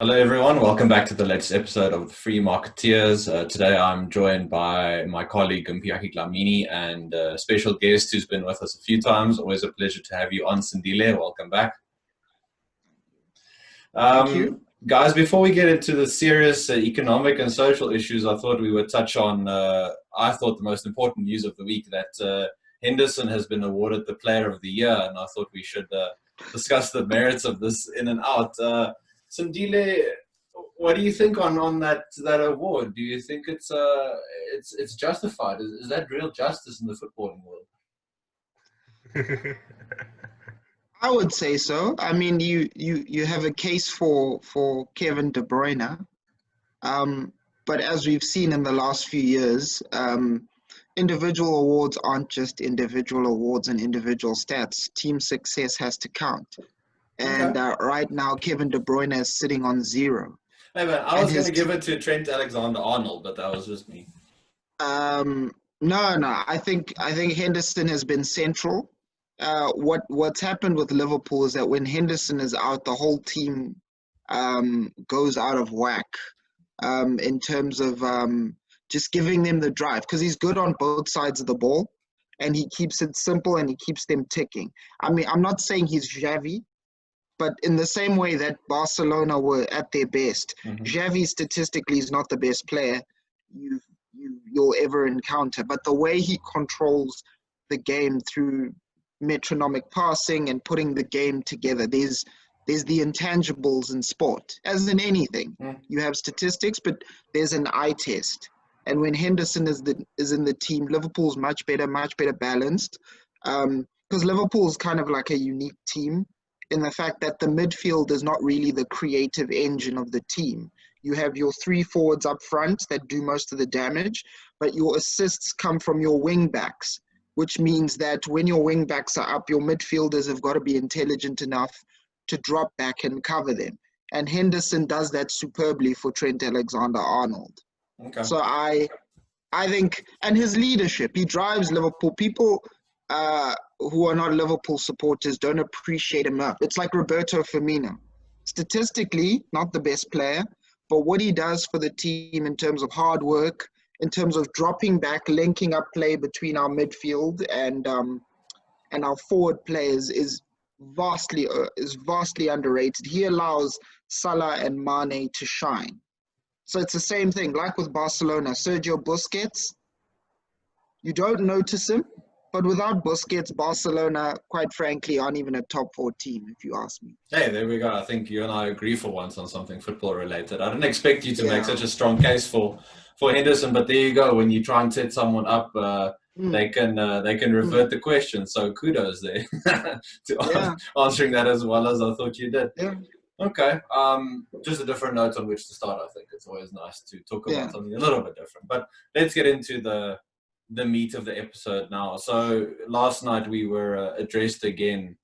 Hello, everyone. Welcome back to the latest episode of the Free Marketeers. Today, I'm joined by my colleague Mpiyakhe Dhlamini and a special guest who's been with us a few times. Always a pleasure to have you on, Sindile. Welcome back. Thank you. Guys, before we get into the serious economic and social issues, I thought we would touch on, I thought, the most important news of the week, that Henderson has been awarded the Player of the Year, and I thought we should discuss the merits of this in and out. Sindile, what do you think on that award? Do you think it's justified? Is that real justice in the footballing world? I would say so. I mean, you have a case for Kevin De Bruyne, but as we've seen in the last few years, individual awards aren't just individual awards and individual stats. Team success has to count. And Okay. right now, Kevin De Bruyne is sitting on 0. Hey man, I And was going his to give it to Trent Alexander-Arnold, but that was just me. no, I think Henderson has been central. What's happened with Liverpool is that when Henderson is out, the whole team goes out of whack in terms of just giving them the drive, because he's good on both sides of the ball and he keeps it simple and he keeps them ticking. I mean, I'm not saying he's Xavi, but in the same way that Barcelona were at their best, Hmm. Xavi statistically is not the best player you'll ever encounter. But the way he controls the game through metronomic passing and putting the game together, there's the intangibles in sport, as in anything. You have statistics, but there's an eye test. And when Henderson is in the team, Liverpool's much better balanced. Because Liverpool's kind of like a unique team in the fact that the midfield is not really the creative engine of the team. You have your three forwards up front that do most of the damage, but your assists come from your wing backs, which means that when your wing backs are up, your midfielders have got to be intelligent enough to drop back and cover them. And Henderson does that superbly for Trent Alexander-Arnold. Okay. So I think, and his leadership, he drives Liverpool. People who are not Liverpool supporters don't appreciate him up. It's like Roberto Firmino. Statistically, not the best player, but what he does for the team in terms of hard work, in terms of dropping back, linking up play between our midfield and our forward players is vastly underrated. He allows Salah and Mane to shine. So it's the same thing, like with Barcelona. Sergio Busquets, you don't notice him, but without Busquets, Barcelona, quite frankly, aren't even a top 4 team, if you ask me. Hey, there we go. I think you and I agree for once on something football related. I didn't expect you to make Yeah. such a strong case for Henderson, but there you go. When you try and set someone up, Mm, they can mm, revert the question. So kudos there to yeah. answering that as well as I thought you did. Yeah. Okay. Just a different note on which to start. I think it's always nice to talk Yeah. about something a little bit different. But let's get into the meat of the episode now. So last night we were addressed again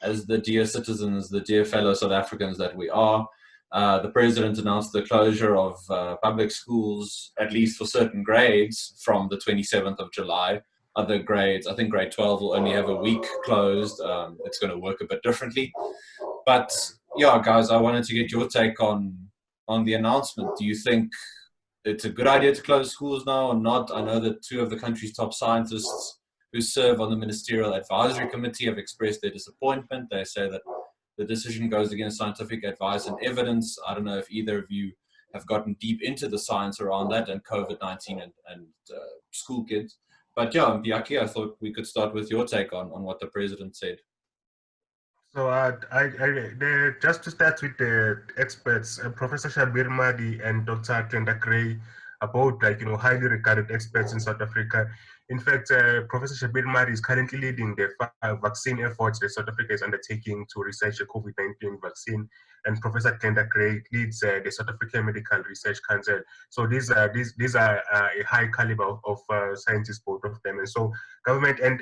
as the dear citizens, the dear fellow South Africans that we are. The president announced the closure of public schools, at least for certain grades, from the 27th of July. Other grades, I think grade 12 will only have a week closed. It's going to work a bit differently. But yeah, guys, I wanted to get your take on the announcement. Do you think it's a good idea to close schools now or not? I know that two of the country's top scientists who serve on the Ministerial Advisory Committee have expressed their disappointment. They say that the decision goes against scientific advice and evidence. I don't know if either of you have gotten deep into the science around that and COVID-19 and school kids. But yeah, Mpiyakhe, I thought we could start with your take on what the president said. So just to start with the experts, Professor Shabir Mahdi and Dr. Kenda Gray are both highly regarded experts in South Africa. In fact, Professor Shabir Mahdi is currently leading the vaccine efforts that South Africa is undertaking to research a COVID-19 vaccine, and Professor Kenda Gray leads the South African Medical Research Council. So these are a high caliber of scientists, both of them, and so government and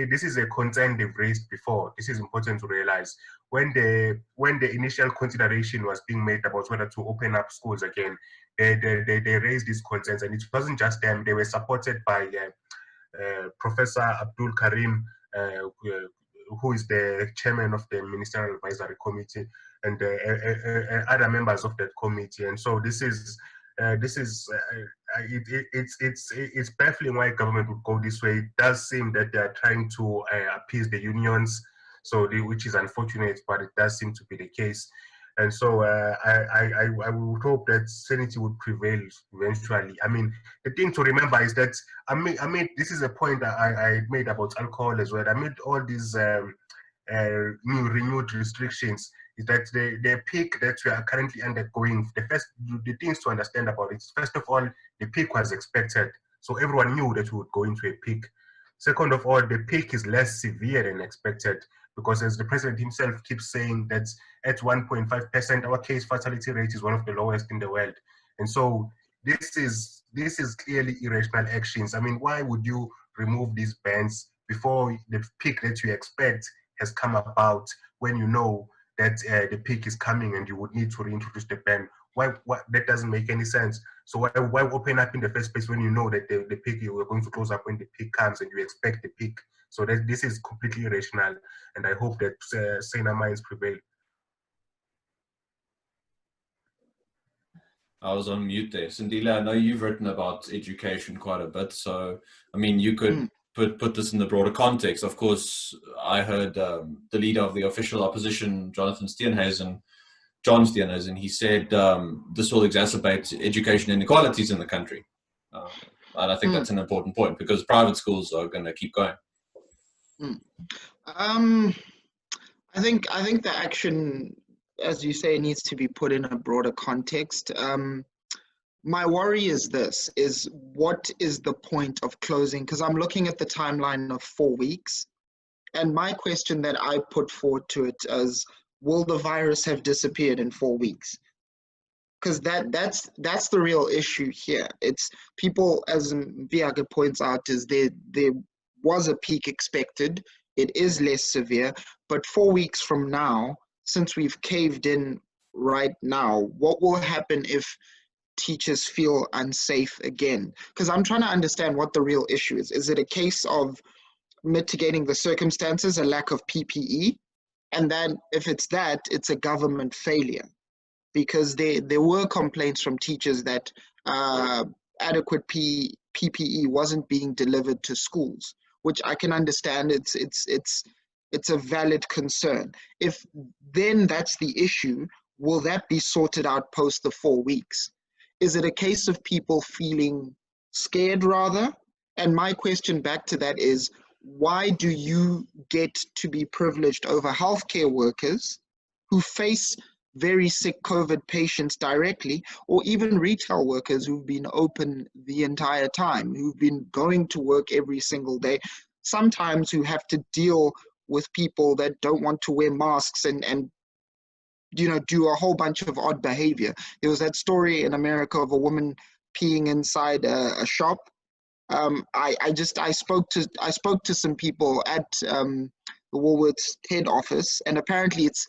this is a concern they've raised before. This is important to realize. When the initial consideration was being made about whether to open up schools again, they raised these concerns, and it wasn't just them. They were supported by Professor Abdul Karim, who is the chairman of the Ministerial Advisory Committee, and other members of that committee. And so it's baffling why government would go this way. It does seem that they are trying to appease the unions, which is unfortunate, but it does seem to be the case. And so I would hope that sanity would prevail eventually. I mean, the thing to remember is that I mean this is a point that I made about alcohol as well. Amid all these renewed restrictions, is that the peak that we are currently undergoing, the things to understand about it, first of all, the peak was expected. So everyone knew that we would go into a peak. Second of all, the peak is less severe than expected, because as the president himself keeps saying that at 1.5%, our case fatality rate is one of the lowest in the world. And so this is clearly irrational actions. I mean, why would you remove these bans before the peak that you expect has come about, when you know that the peak is coming and you would need to reintroduce the ban? Why that doesn't make any sense. So why open up in the first place when you know that the peak, you are going to close up when the peak comes and you expect the peak? So this is completely irrational, and I hope that saner minds prevail. I was on mute there. Sindile, I know you've written about education quite a bit, so I mean, you could put this in the broader context. Of course, I heard the leader of the official opposition, John Steenhuisen, he said this will exacerbate education inequalities in the country. And I think that's an important point, because private schools are going to keep going. I think the action, as you say, needs to be put in a broader context. My worry is what is the point of closing? Because I'm looking at the timeline of 4 weeks, and my question that I put forward to it is, will the virus have disappeared in 4 weeks? Because that's the real issue here. It's people, as Mpiyakhe points out, is there was a peak expected. It is less severe, but 4 weeks from now, since we've caved in right now, what will happen if teachers feel unsafe again? Because I'm trying to understand what the real issue is. Is it a case of mitigating the circumstances, a lack of PPE? And then if it's that, it's a government failure, because there were complaints from teachers that adequate PPE wasn't being delivered to schools, which I can understand. It's a valid concern. If then that's the issue, will that be sorted out post the 4 weeks? Is it a case of people feeling scared rather? And my question back to that is, why do you get to be privileged over healthcare workers who face very sick COVID patients directly, or even retail workers who've been open the entire time, who've been going to work every single day, sometimes who have to deal with people that don't want to wear masks and do a whole bunch of odd behavior? There was that story in America of a woman peeing inside a shop. I spoke to some people at the Woolworths head office, and apparently it's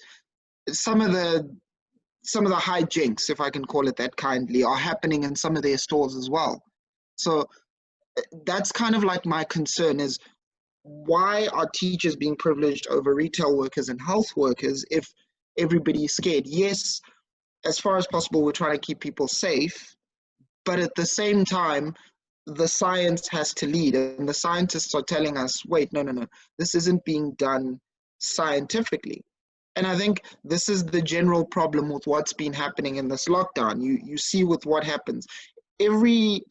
some of the hijinks, if I can call it that kindly, are happening in some of their stores as well. So that's kind of like my concern is, why are teachers being privileged over retail workers and health workers if everybody is scared? Yes, as far as possible, we're trying to keep people safe, but at the same time, the science has to lead, and the scientists are telling us, wait, no, this isn't being done scientifically. And I think this is the general problem with what's been happening in this lockdown. You see with what happens. Every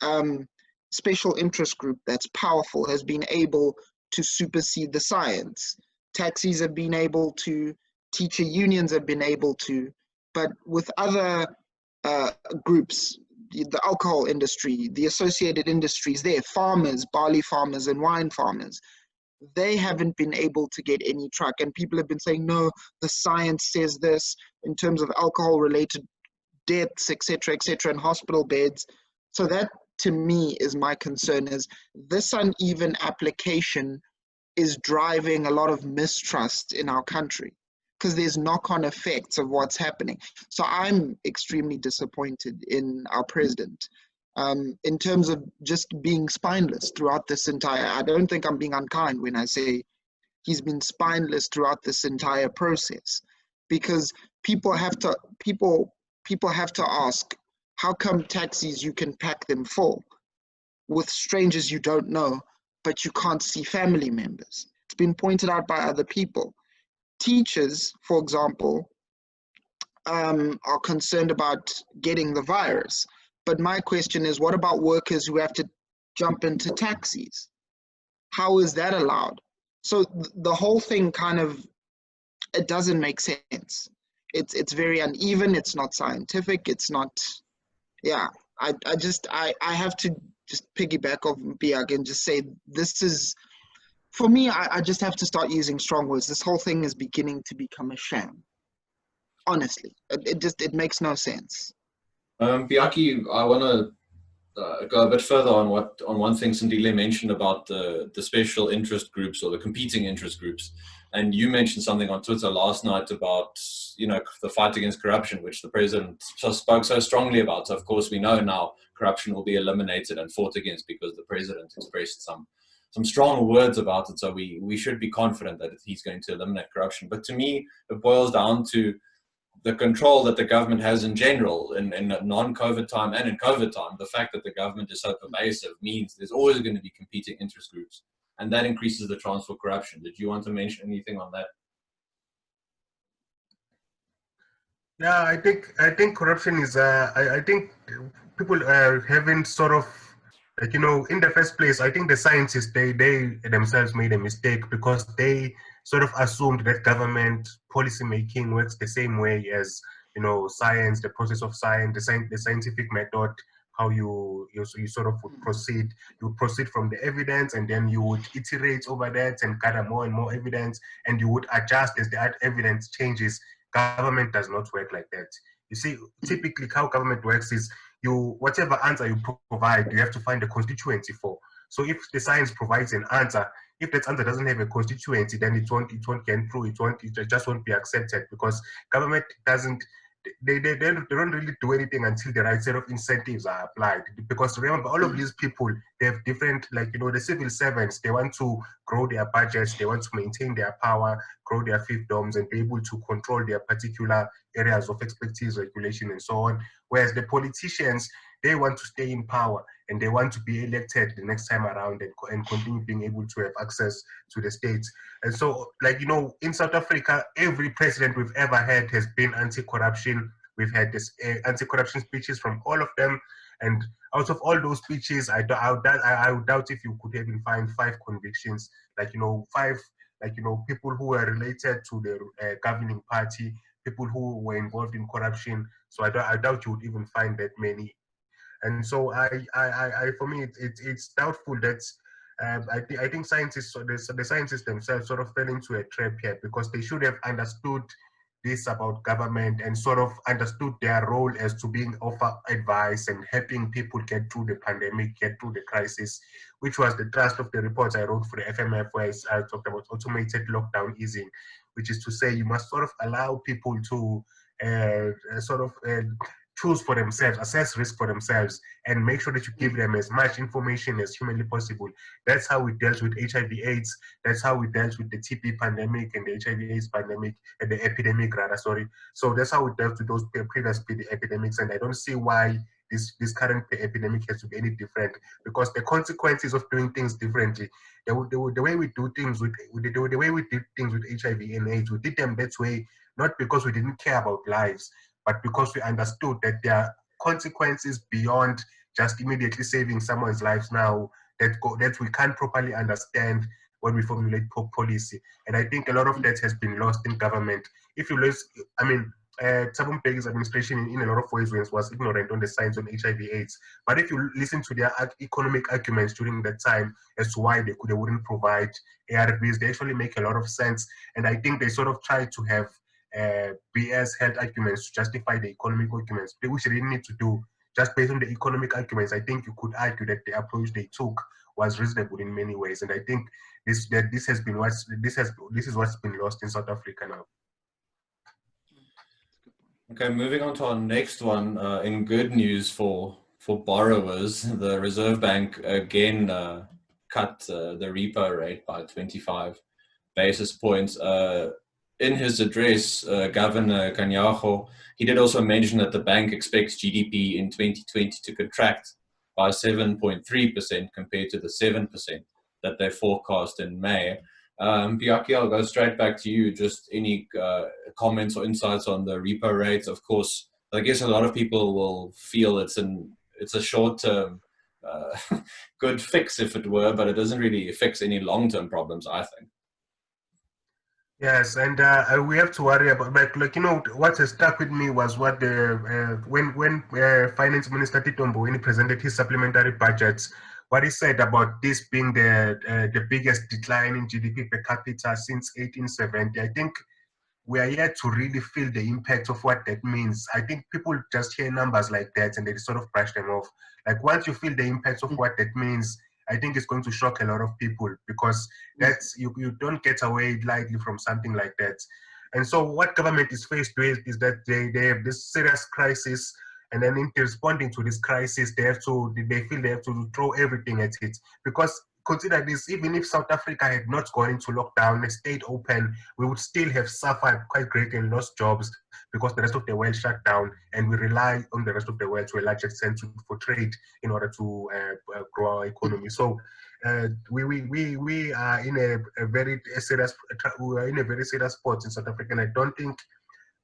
special interest group that's powerful has been able to supersede the science. Taxis have been able to, teacher unions have been able to, but with other groups, the alcohol industry, the associated industries there, farmers, barley farmers and wine farmers, they haven't been able to get any track. And people have been saying, no, the science says this in terms of alcohol-related deaths, etc., and hospital beds. So that, to me, is my concern, is this uneven application is driving a lot of mistrust in our country, because there's knock-on effects of what's happening. So I'm extremely disappointed in our president in terms of just being spineless throughout this entire, I don't think I'm being unkind when I say he's been spineless throughout this entire process, because people have to ask, how come taxis you can pack them full with strangers you don't know, but you can't see family members? It's been pointed out by other people. Teachers, for example, are concerned about getting the virus. But my question is, what about workers who have to jump into taxis? How is that allowed? So the whole thing kind of, it doesn't make sense. It's very uneven. It's not scientific. It's not, yeah. I have to just piggyback off Mpiyakhe and just say, this is, for me, I just have to start using strong words. This whole thing is beginning to become a sham. Honestly, it makes no sense. Mpiyakhe, I want to go a bit further on one thing Sindile mentioned about the special interest groups or the competing interest groups, and you mentioned something on Twitter last night about the fight against corruption, which the president spoke so strongly about. So of course we know now corruption will be eliminated and fought against because the president expressed some strong words about it. So we should be confident that he's going to eliminate corruption. But to me, it boils down to the control that the government has in general, in non-COVID time and in COVID time. The fact that the government is so pervasive means there's always going to be competing interest groups, and that increases the chance for corruption. Did you want to mention anything on that? Yeah, I think corruption is. I think people haven't sort of, in the first place. I think the scientists they themselves made a mistake because they sort of assumed that government policy making works the same way as science, the process of science, the scientific method. How you sort of would proceed. You would proceed from the evidence, and then you would iterate over that and gather more and more evidence, and you would adjust as the evidence changes. Government does not work like that. You see, typically how government works is whatever answer you provide, you have to find a constituency for. So if the science provides an answer, if that answer doesn't have a constituency, then it won't get through. It just won't be accepted because government doesn't. They don't really do anything until the right set of incentives are applied. Because remember, all of these people, they have different, the civil servants, they want to grow their budgets, they want to maintain their power, grow their fiefdoms, and be able to control their particular areas of expertise, regulation, and so on. Whereas the politicians, they want to stay in power and they want to be elected the next time around and continue being able to have access to the states. And so, in South Africa, every president we've ever had has been anti-corruption. We've had this anti-corruption speeches from all of them. And out of all those speeches, I would doubt if you could even find 5 convictions, 5, people who are related to the governing party, people who were involved in corruption. So I doubt you would even find that many. And so for me, it's doubtful that I think scientists, the scientists themselves sort of fell into a trap here because they should have understood this about government and sort of understood their role as to being offer advice and helping people get through the pandemic, get through the crisis, which was the thrust of the reports I wrote for the FMF, where I talked about automated lockdown easing, which is to say you must sort of allow people to choose for themselves, assess risk for themselves, and make sure that you give them as much information as humanly possible. That's how we dealt with HIV/AIDS. That's how we dealt with the TB pandemic and the HIV/AIDS pandemic, and the epidemic, rather, sorry. So that's how we dealt with those previous epidemics, and I don't see why this current epidemic has to be any different, because the consequences of doing things differently, the way we do things the way we did things with HIV and AIDS, we did them that way, not because we didn't care about lives, but because we understood that there are consequences beyond just immediately saving someone's lives now that we can't properly understand when we formulate policy. And I think a lot of that has been lost in government. If you lose, Thabo Mbeki's administration in a lot of ways was ignorant on the science on HIV/AIDS. But if you listen to their economic arguments during that time as to why they wouldn't provide ARVs, they actually make a lot of sense. And I think they sort of try to have BS health arguments to justify the economic arguments, which they didn't need to do. Just based on the economic arguments, I think you could argue that the approach they took was reasonable in many ways. And I think this is what's been lost in South Africa now. Okay, moving on to our next one. In good news for borrowers, the Reserve Bank again cut the repo rate by 25 basis points. In his address, Governor Kanyako, he did also mention that the bank expects GDP in 2020 to contract by 7.3% compared to the 7% that they forecast in May. Mpiyakhe, I'll go straight back to you. Just any comments or insights on the repo rates? Of course, I guess a lot of people will feel it's a short-term good fix, if it were, but it doesn't really fix any long-term problems, I think. Yes, and we have to worry about, like, you know, what has stuck with me was what when Finance Minister Tito Mboweni presented his supplementary budgets, what he said about this being the biggest decline in GDP per capita since 1870. I think we are yet to really feel the impact of what that means. I think people just hear numbers like that and they sort of brush them off. Like, once you feel the impact of what that means, I think it's going to shock a lot of people, because that's you don't get away lightly from something like that. And so what government is faced with is that they have this serious crisis, and then in responding to this crisis, they feel they have to throw everything at it. Because consider this, even if South Africa had not gone into lockdown and stayed open, we would still have suffered quite greatly and lost jobs, because the rest of the world shut down, and we rely on the rest of the world to a large extent for trade in order to grow our economy. So we are in a very serious spot in South Africa, and I don't think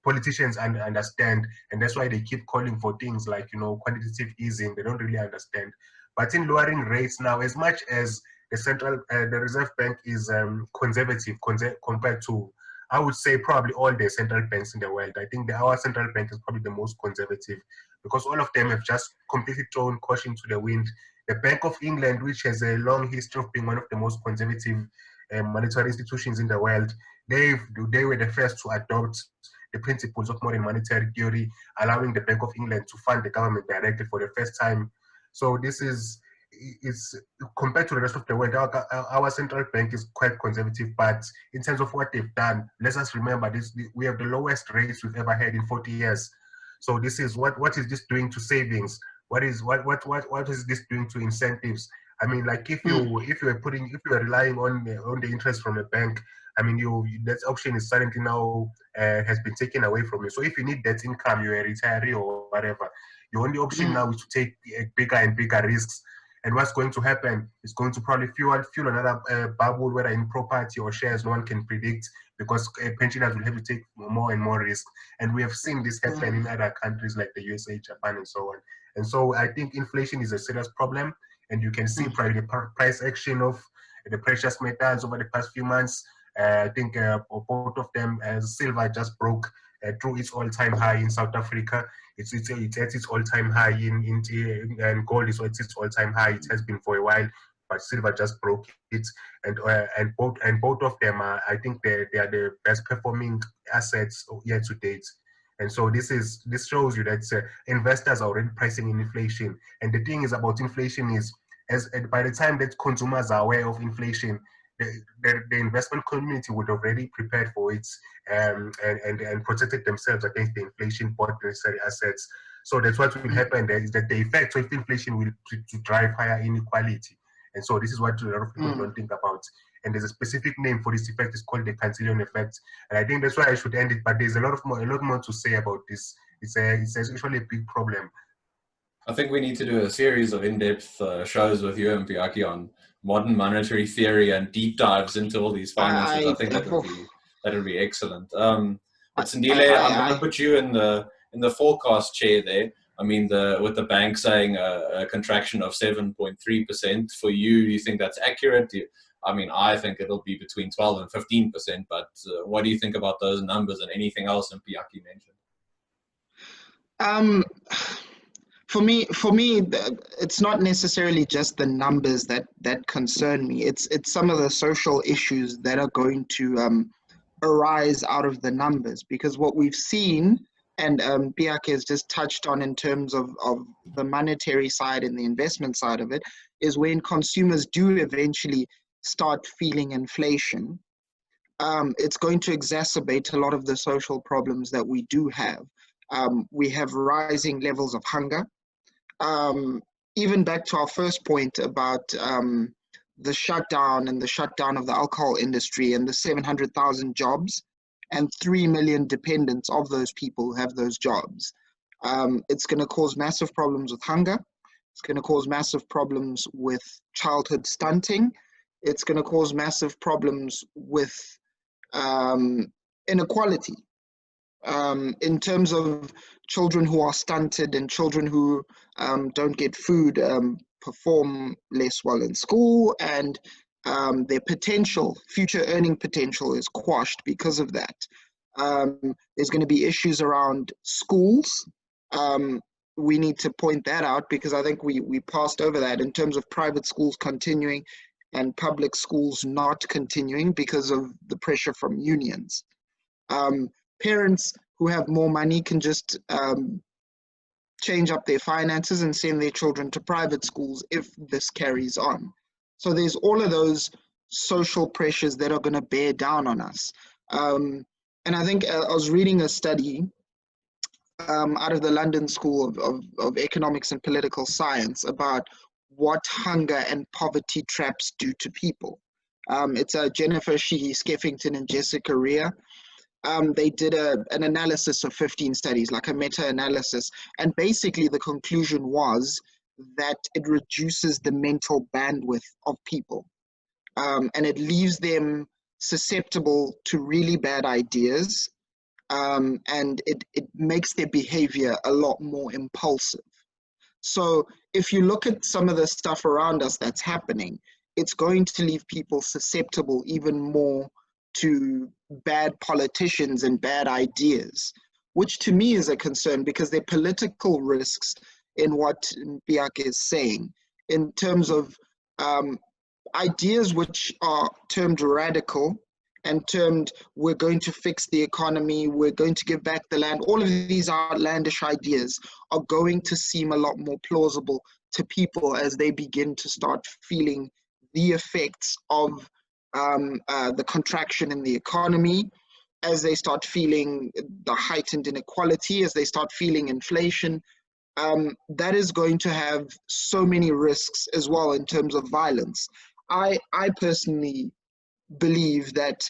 politicians understand, and that's why they keep calling for things like, you know, quantitative easing. They don't really understand. But in lowering rates now, as much as the Reserve Bank is conservative compared to, I would say, probably all the central banks in the world, I think our central bank is probably the most conservative, because all of them have just completely thrown caution to the wind. The Bank of England, which has a long history of being one of the most conservative monetary institutions in the world, they were the first to adopt the principles of modern monetary theory, allowing the Bank of England to fund the government directly for the first time. So this is compared to the rest of the world, our central bank is quite conservative. But in terms of what they've done, let us remember this: we have the lowest rates we've ever had in 40 years. So this is what is this doing to savings? What is this doing to incentives? I mean, like, if you are relying on the interest from a bank, I mean, that option is suddenly now has been taken away from you. So if you need that income, you're a retiree or whatever, your only option now is to take bigger and bigger risks. And what's going to happen is going to probably fuel another bubble, whether in property or shares, no one can predict, because pensioners will have to take more and more risk. And we have seen this happen in other countries like the USA, Japan, and so on. And so I think inflation is a serious problem. And you can see probably the price action of the precious metals over the past few months. I think both of them, silver just broke through its all-time high in South Africa. It's at its all-time high and gold is at its all-time high. It has been for a while, but silver just broke it. And both of them are, I think they are the best performing assets year to date. And so this shows you that investors are already pricing in inflation. And the thing is about inflation is, by the time that consumers are aware of inflation, the investment community would already prepared for it and protected themselves against the inflation, bought necessary assets. So that's what will happen there, is that the effect of inflation will to drive higher inequality. And so this is what a lot of people don't think about. And there's a specific name for this effect. It's called the Cantillon effect. And I think that's why I should end it. But there's a lot more to say about this. It's actually a big problem. I think we need to do a series of in-depth shows with you and Mpiyakhe on modern monetary theory and deep dives into all these finances. I think that would be excellent. But Sindile, I'm going to put you in the forecast chair there. I mean, with the bank saying a contraction of 7.3% for you, do you think that's accurate? I mean, I think it'll be between 12 and 15%. But what do you think about those numbers and anything else Mpiyakhe mentioned? For me, it's not necessarily just the numbers that concern me. It's some of the social issues that are going to arise out of the numbers, because what we've seen, and Mpiyakhe has just touched on in terms of the monetary side and the investment side of it, is when consumers do eventually start feeling inflation, it's going to exacerbate a lot of the social problems that we do have. We have rising levels of hunger. Even back to our first point about the shutdown and the shutdown of the alcohol industry and the 700,000 jobs and 3 million dependents of those people who have those jobs. It's going to cause massive problems with hunger. It's going to cause massive problems with childhood stunting. It's going to cause massive problems with inequality. In terms of children who are stunted and children who don't get food, perform less well in school, and their potential, future earning potential is quashed because of that. There's going to be issues around schools. We need to point that out because I think we passed over that in terms of private schools continuing and public schools not continuing because of the pressure from unions. Parents who have more money can just change up their finances and send their children to private schools if this carries on. So there's all of those social pressures that are going to bear down on us. And I think I was reading a study out of the London School of Economics and Political Science about what hunger and poverty traps do to people. It's Jennifer Sheehy Skeffington and Jessica Rea. They did an analysis of 15 studies, like a meta-analysis, and basically the conclusion was that it reduces the mental bandwidth of people, and it leaves them susceptible to really bad ideas, and it makes their behavior a lot more impulsive. So if you look at some of the stuff around us that's happening, it's going to leave people susceptible even more to bad politicians and bad ideas, which to me is a concern because there are political risks in what Mpiyakhe is saying in terms of ideas which are termed radical and termed we're going to fix the economy, we're going to give back the land. All of these outlandish ideas are going to seem a lot more plausible to people as they begin to start feeling the effects of the contraction in the economy, as they start feeling the heightened inequality, as they start feeling inflation. That is going to have so many risks as well in terms of violence. I personally believe that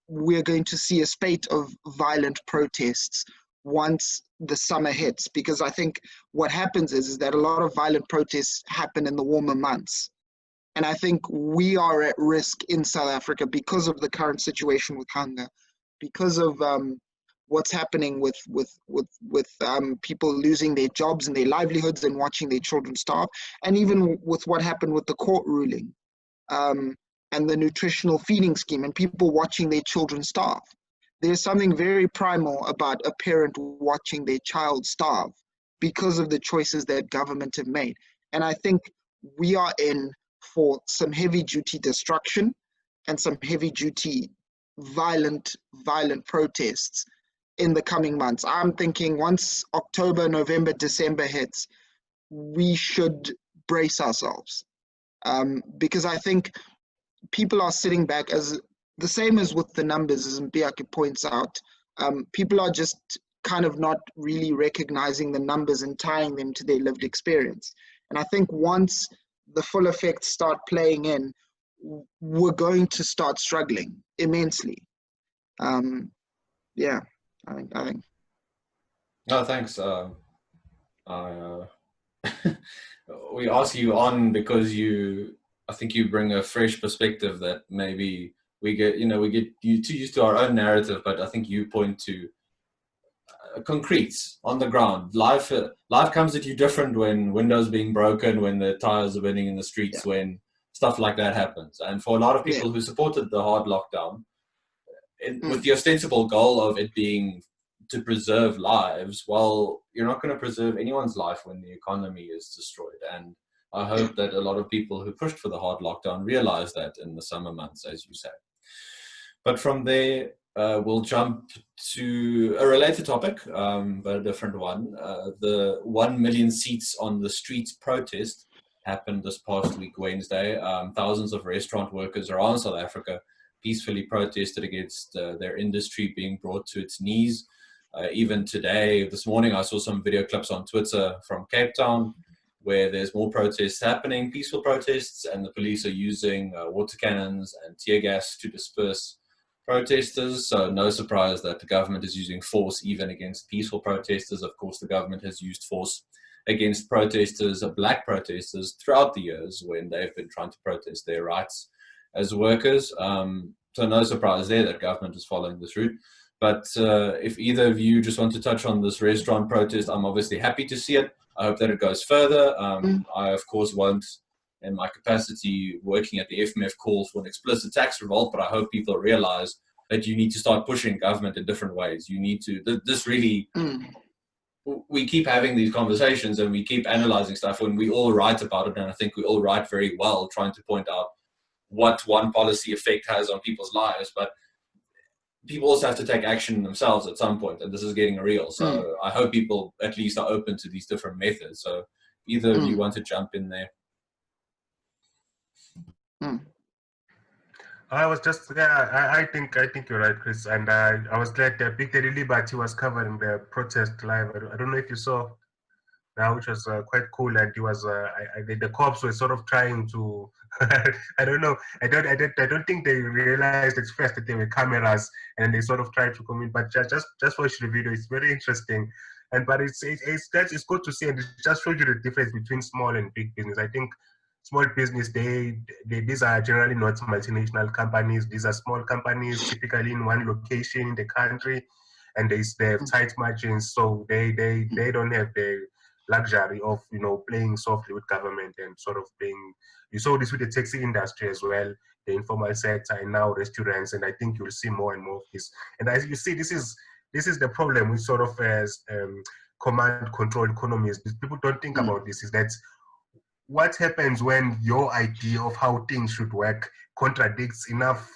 we're going to see a spate of violent protests once the summer hits, because I think what happens is that a lot of violent protests happen in the warmer months. And I think we are at risk in South Africa because of the current situation with hunger, because of what's happening with people losing their jobs and their livelihoods and watching their children starve, and even with what happened with the court ruling and the nutritional feeding scheme and people watching their children starve. There's something very primal about a parent watching their child starve because of the choices that government have made. And I think we are in for some heavy duty destruction and some heavy duty violent protests in the coming months. I'm thinking once October, November, December hits, we should brace ourselves, because I think people are sitting back, as the same as with the numbers, as Mpiyakhe points out. People are just kind of not really recognizing the numbers and tying them to their lived experience. And I think once the full effects start playing in, we're going to start struggling immensely. Yeah, I think. No, thanks. We ask you on because I think you bring a fresh perspective that maybe we get you too used to our own narrative, but I think you point to concrete on the ground. Life comes at you different when windows being broken, when the tires are burning in the streets, when stuff like that happens. And for a lot of people who supported the hard lockdown, with the ostensible goal of it being to preserve lives, well, you're not going to preserve anyone's life when the economy is destroyed. And I hope that a lot of people who pushed for the hard lockdown realize that in the summer months, as you say. But from there, we'll jump to a related topic, but a different one. The 1 million seats on the streets protest happened this past week, Wednesday. Thousands of restaurant workers around South Africa peacefully protested against their industry being brought to its knees. Even today, this morning, I saw some video clips on Twitter from Cape Town. where there's more protests happening, peaceful protests, and the police are using water cannons and tear gas to disperse protesters. So no surprise that the government is using force even against peaceful protesters. Of course, the government has used force against protesters, black protesters, throughout the years when they've been trying to protest their rights as workers. So no surprise there that government is following this route. But if either of you just want to touch on this restaurant protest, I'm obviously happy to see it. I hope that it goes further. I, of course, won't, in my capacity working at the FMF, call for an explicit tax revolt, but I hope people realize that you need to start pushing government in different ways. You need to, this really, we keep having these conversations and we keep analyzing stuff when we all write about it, and I think we all write very well trying to point out what one policy effect has on people's lives, but people also have to take action themselves at some point, and this is getting real. So I hope people at least are open to these different methods. So either of you want to jump in there? I was just, I think you're right, Chris, and I was glad that Big Daddy Liberty was covering the protest live. I don't know if you saw now, which was quite cool, and he was, the cops were sort of trying to, I don't know, I don't think they realized at first that there were cameras, and they sort of tried to come in, but just watch the video. It's very interesting, but it's good to see, and it just shows you the difference between small and big business. I think small business, these are generally not multinational companies. These are small companies, typically in one location in the country, and they have tight margins, so they don't have the luxury of, you know, playing softly with government and sort of playing. You saw this with the taxi industry as well, the informal sector, and now restaurants, and I think you'll see more and more of this. And as you see, this is the problem with sort of command control economies. People don't think about this, is that what happens when your idea of how things should work contradicts enough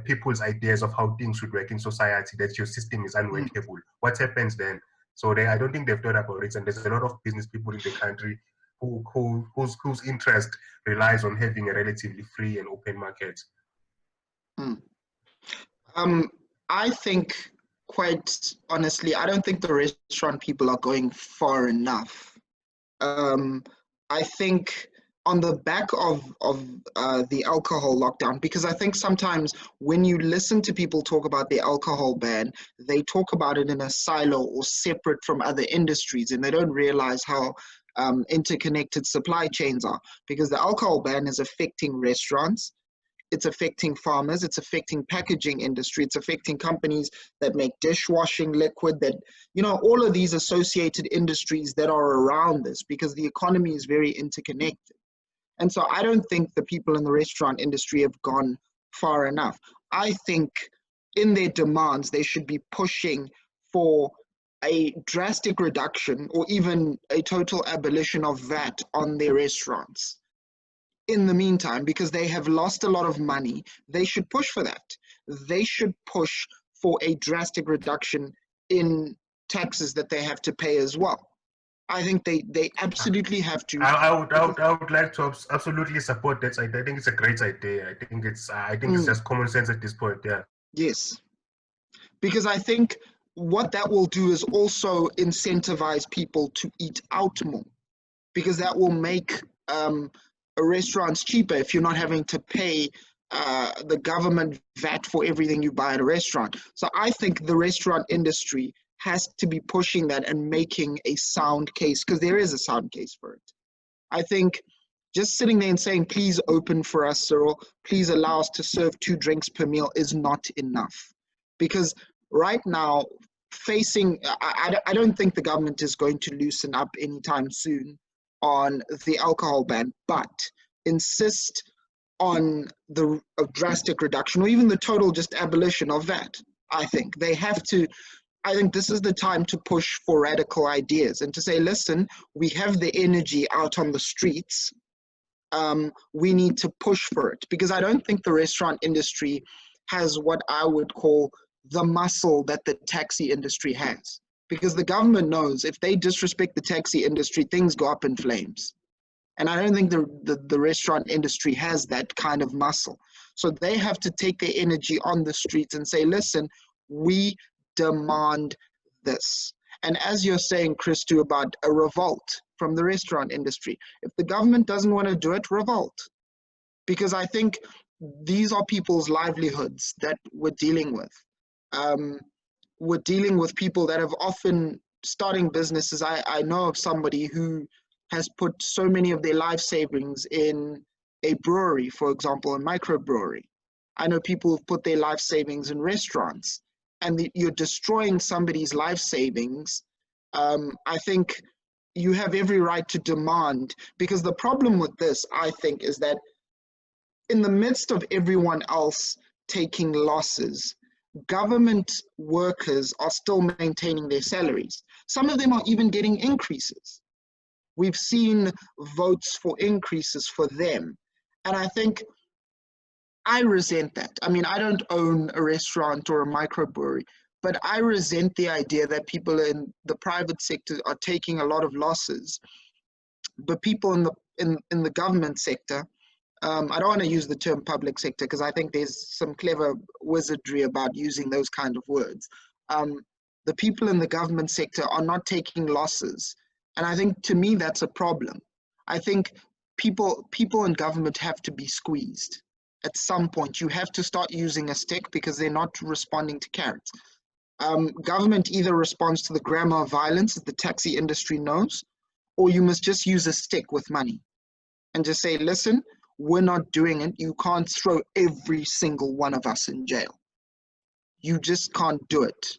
people's ideas of how things should work in society that your system is unworkable? What happens then? So I don't think they've thought about it, and there's a lot of business people in the country whose interest relies on having a relatively free and open market. I think, quite honestly, I don't think the restaurant people are going far enough. I think on the back of the alcohol lockdown, because I think sometimes when you listen to people talk about the alcohol ban, they talk about it in a silo or separate from other industries, and they don't realize how interconnected supply chains are, because the alcohol ban is affecting restaurants, it's affecting farmers, it's affecting packaging industry, it's affecting companies that make dishwashing liquid, that, you know, all of these associated industries that are around this, because the economy is very interconnected. And so I don't think the people in the restaurant industry have gone far enough. I think in their demands, they should be pushing for a drastic reduction or even a total abolition of VAT on their restaurants. In the meantime, because they have lost a lot of money, they should push for that. They should push for a drastic reduction in taxes that they have to pay as well. I think they absolutely have to. I would like to absolutely support that. I think it's a great idea. I think it's just common sense at this point. Yeah. Yes, because I think what that will do is also incentivize people to eat out more, because that will make restaurants cheaper if you're not having to pay the government VAT for everything you buy at a restaurant. So I think the restaurant industry has to be pushing that and making a sound case, because there is a sound case for it. I think just sitting there and saying, please open for us, Cyril, please allow us to serve 2 drinks per meal is not enough. Because right now, I don't think the government is going to loosen up anytime soon on the alcohol ban, but insist on the drastic reduction or even the total just abolition of that. I think they have to. I think this is the time to push for radical ideas and to say, listen, we have the energy out on the streets. We need to push for it, because I don't think the restaurant industry has what I would call the muscle that the taxi industry has. Because the government knows if they disrespect the taxi industry, things go up in flames. And I don't think the restaurant industry has that kind of muscle. So they have to take their energy on the streets and say, listen, we demand this. And as you're saying, Chris, too, about a revolt from the restaurant industry. If the government doesn't want to do it, revolt. Because I think these are people's livelihoods that we're dealing with. We're dealing with people that have often starting businesses. I know of somebody who has put so many of their life savings in a brewery, for example, a microbrewery. I know people who've put their life savings in restaurants, and you're destroying somebody's life savings. I think you have every right to demand, because the problem with this, I think, is that in the midst of everyone else taking losses, government workers are still maintaining their salaries. Some of them are even getting increases. We've seen votes for increases for them. And I think I resent that. I mean, I don't own a restaurant or a microbrewery, but I resent the idea that people in the private sector are taking a lot of losses, but people in the government sector, I don't want to use the term public sector because I think there's some clever wizardry about using those kind of words. The people in the government sector are not taking losses. And I think, to me, that's a problem. I think people in government have to be squeezed. At some point, you have to start using a stick because they're not responding to carrots. Government either responds to the grammar of violence, as the taxi industry knows, or you must just use a stick with money and just say, listen, we're not doing it. You can't throw every single one of us in jail. You just can't do it.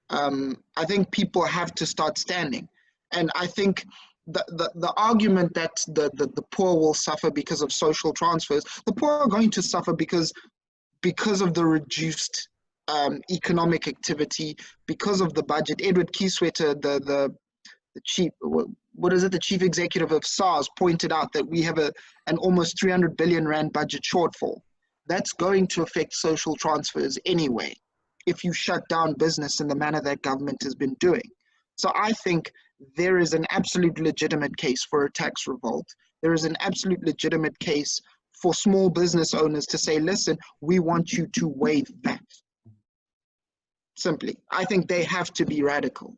I think people have to start standing. And I think the argument that the poor will suffer because of social transfers, the poor are going to suffer because of the reduced economic activity, because of the budget. Edward Kieswetter, the chief, the chief executive of SARS, pointed out that we have an almost 300 billion rand budget shortfall. That's going to affect social transfers anyway, if you shut down business in the manner that government has been doing. So I think there is an absolute legitimate case for a tax revolt. There is an absolute legitimate case for small business owners to say, listen, we want you to waive that. Simply. I think they have to be radical.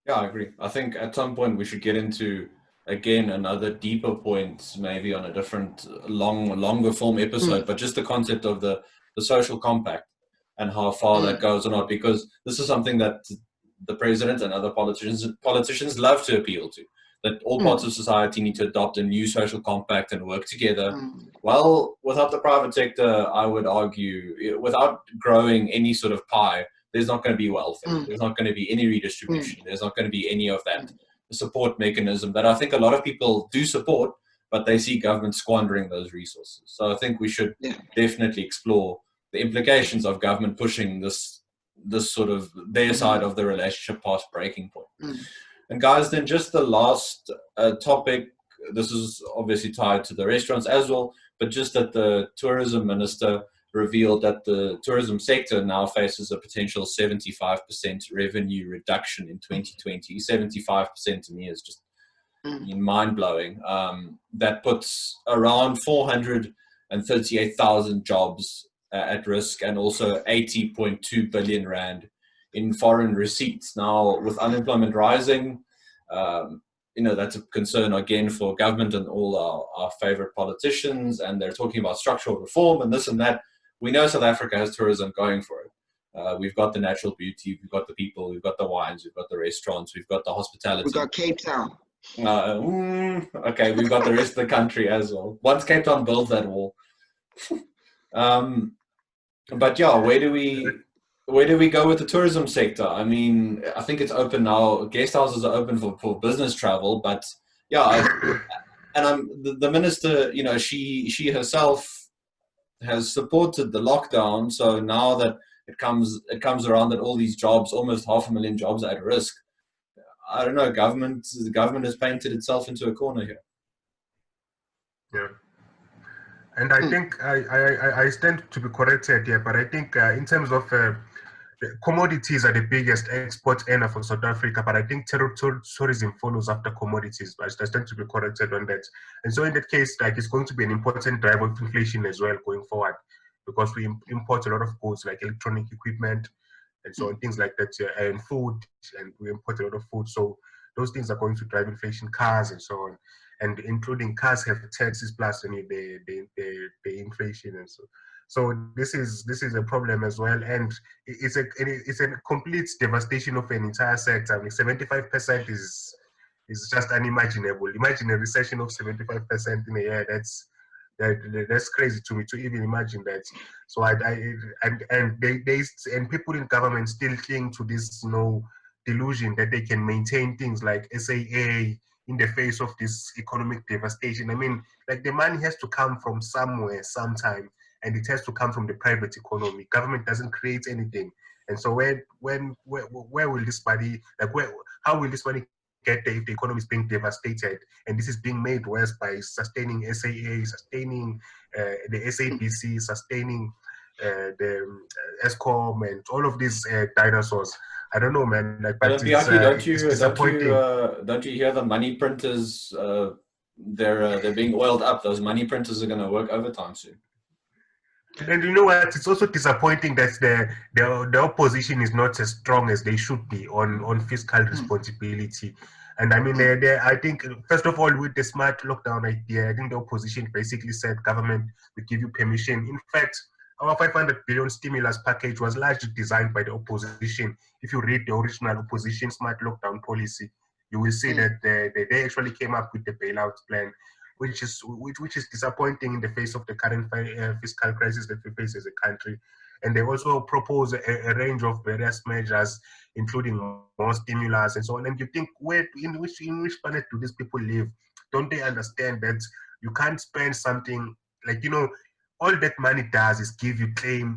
Yeah, I agree. I think at some point we should get into, again, another deeper point, maybe on a different, longer form episode, but just the concept of the social compact and how far that goes or not, because this is something that the president and other politicians love to appeal to, that all parts of society need to adopt a new social compact and work together. Well, without the private sector, I would argue, without growing any sort of pie, there's not going to be welfare. There's not going to be any redistribution. There's not going to be any of that support mechanism that I think a lot of people do support, but they see government squandering those resources. So I think we should definitely explore the implications of government pushing this sort of their side of the relationship past breaking point. And guys, then just the last topic, this is obviously tied to the restaurants as well, but just that the tourism minister revealed that the tourism sector now faces a potential 75% revenue reduction in 2020. 75% to me is just mind-blowing. That puts around 438,000 jobs at risk, and also 80.2 billion rand in foreign receipts. Now, with unemployment rising, that's a concern again for government and all our favorite politicians, and they're talking about structural reform and this and that. We know South Africa has tourism going for it. We've got the natural beauty, we've got the people, we've got the wines, we've got the restaurants, we've got the hospitality. We've got Cape Town. Okay, we've got the rest of the country as well. Once Cape Town builds that wall. But yeah, where do we go with the tourism sector? I mean, I think it's open now. Guest houses are open for business travel, but yeah, and the minister, she herself has supported the lockdown. So now that it comes around that all these jobs, almost 500,000 jobs, are at risk. I don't know. The government has painted itself into a corner here. Yeah. And I think I stand to be corrected here, but I think in terms of the commodities are the biggest export earner for South Africa, but I think tourism follows after commodities. But I stand to be corrected on that. And so in that case, it's going to be an important driver of inflation as well going forward, because we import a lot of goods like electronic equipment and so on, things like that, and food, and we import a lot of food. So those things are going to drive inflation, cars and so on. And including cars have taxes plus the inflation and so. So this is a problem as well, and it's a complete devastation of an entire sector. I mean, 75% is just unimaginable. Imagine a recession of 75% in a year. That's crazy to me to even imagine that. So and people in government still cling to this delusion that they can maintain things like SAA in the face of this economic devastation. I mean, like, the money has to come from somewhere, sometime, and it has to come from the private economy. Government doesn't create anything, and so where will this money, how will this money get there if the economy is being devastated? And this is being made worse by sustaining SAA, sustaining the SABC, sustaining the ESCOM, and all of these dinosaurs. I don't know, man. Like, but Mpiyakhe, it's disappointing. don't you hear the money printers? They're being oiled up. Those money printers are going to work overtime soon. And you know what? It's also disappointing that the opposition is not as strong as they should be on fiscal responsibility. And I mean, I think, first of all, with the smart lockdown idea, I think the opposition basically said government will give you permission. In fact, our 500 billion stimulus package was largely designed by the opposition. If you read the original opposition smart lockdown policy, you will see that they actually came up with the bailout plan, which is disappointing in the face of the current fiscal crisis that we face as a country. And they also propose a range of various measures, including more stimulus and so on. And you think, in which planet do these people live? Don't they understand that you can't spend something like, all that money does is give you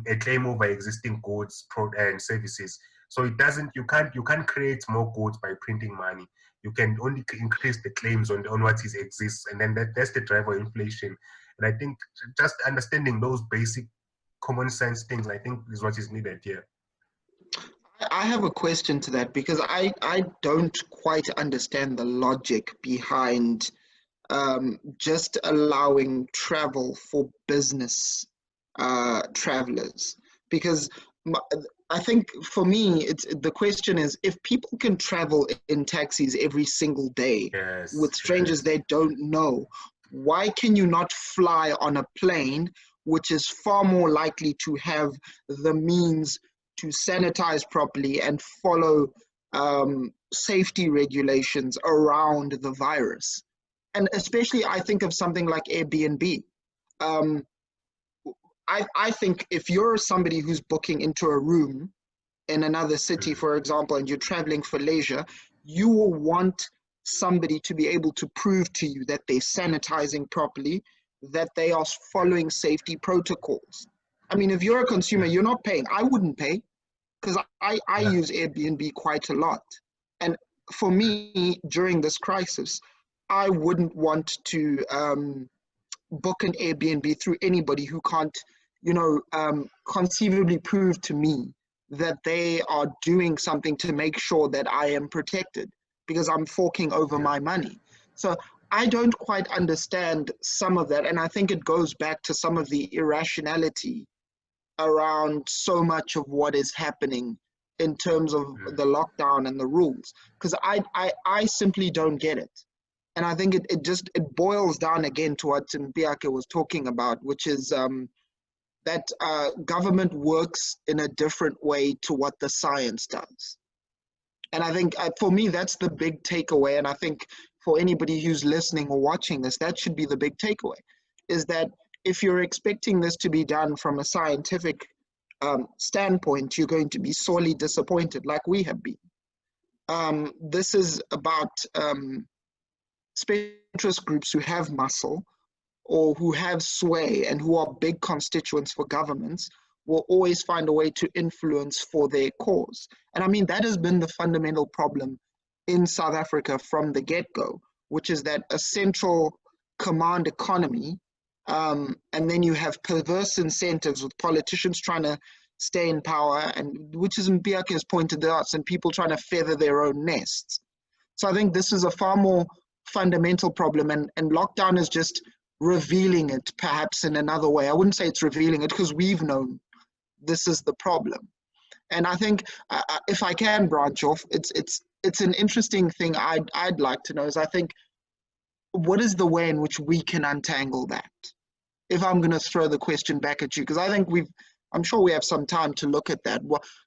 a claim over existing goods and services. So you can't create more goods by printing money. You can only increase the claims on what exists, and then that's the driver of inflation. And I think just understanding those basic common sense things, I think, is what is needed here. I have a question to that, because I don't quite understand the logic behind just allowing travel for business travelers, because I think for me, the question is, if people can travel in taxis every single day with strangers they don't know, why can you not fly on a plane, which is far more likely to have the means to sanitize properly and follow safety regulations around the virus? And especially, I think of something like Airbnb. I think if you're somebody who's booking into a room in another city, for example, and you're traveling for leisure, you will want somebody to be able to prove to you that they're sanitizing properly, that they are following safety protocols. I mean, if you're a consumer, you're not paying. I wouldn't pay, because I use Airbnb quite a lot. And for me, during this crisis, I wouldn't want to book an Airbnb through anybody who can't, conceivably prove to me that they are doing something to make sure that I am protected, because I'm forking over my money. So I don't quite understand some of that. And I think it goes back to some of the irrationality around so much of what is happening in terms of the lockdown and the rules, because I simply don't get it. And I think it boils down again to what Mpiyakhe was talking about, which is that government works in a different way to what the science does. And I think for me, that's the big takeaway. And I think for anybody who's listening or watching this, that should be the big takeaway, is that if you're expecting this to be done from a scientific standpoint, you're going to be sorely disappointed, like we have been. This is about special interest groups who have muscle or who have sway and who are big constituents for governments will always find a way to influence for their cause. And I mean, that has been the fundamental problem in South Africa from the get-go, which is that a central command economy, and then you have perverse incentives with politicians trying to stay in power, and which is Mpiyakhe has pointed out, and people trying to feather their own nests. So I think this is a far more fundamental problem, and lockdown is just revealing it perhaps in another way. I wouldn't say it's revealing it, because we've known this is the problem. And I think if I can branch off, it's it's an interesting thing I'd like to know is, I think, what is the way in which we can untangle that? If I'm going to throw the question back at you, because I think I'm sure we have some time to look at that.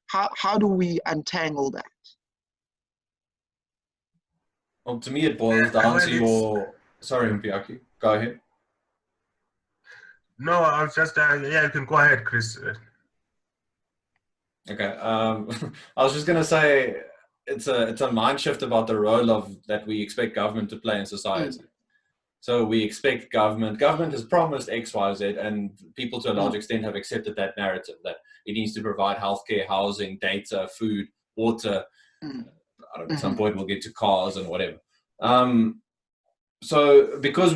How do we untangle that? Well, to me, it boils down to your... Sorry, Mpiyakhe, go ahead. No, I was just, yeah, you can go ahead, Chris. Okay, I was just going to say, it's a mind shift about the role that we expect government to play in society. So we expect government has promised X, Y, Z, and people to a large extent have accepted that narrative that it needs to provide healthcare, housing, data, food, water. I don't know, at some point we'll get to cars and whatever. So because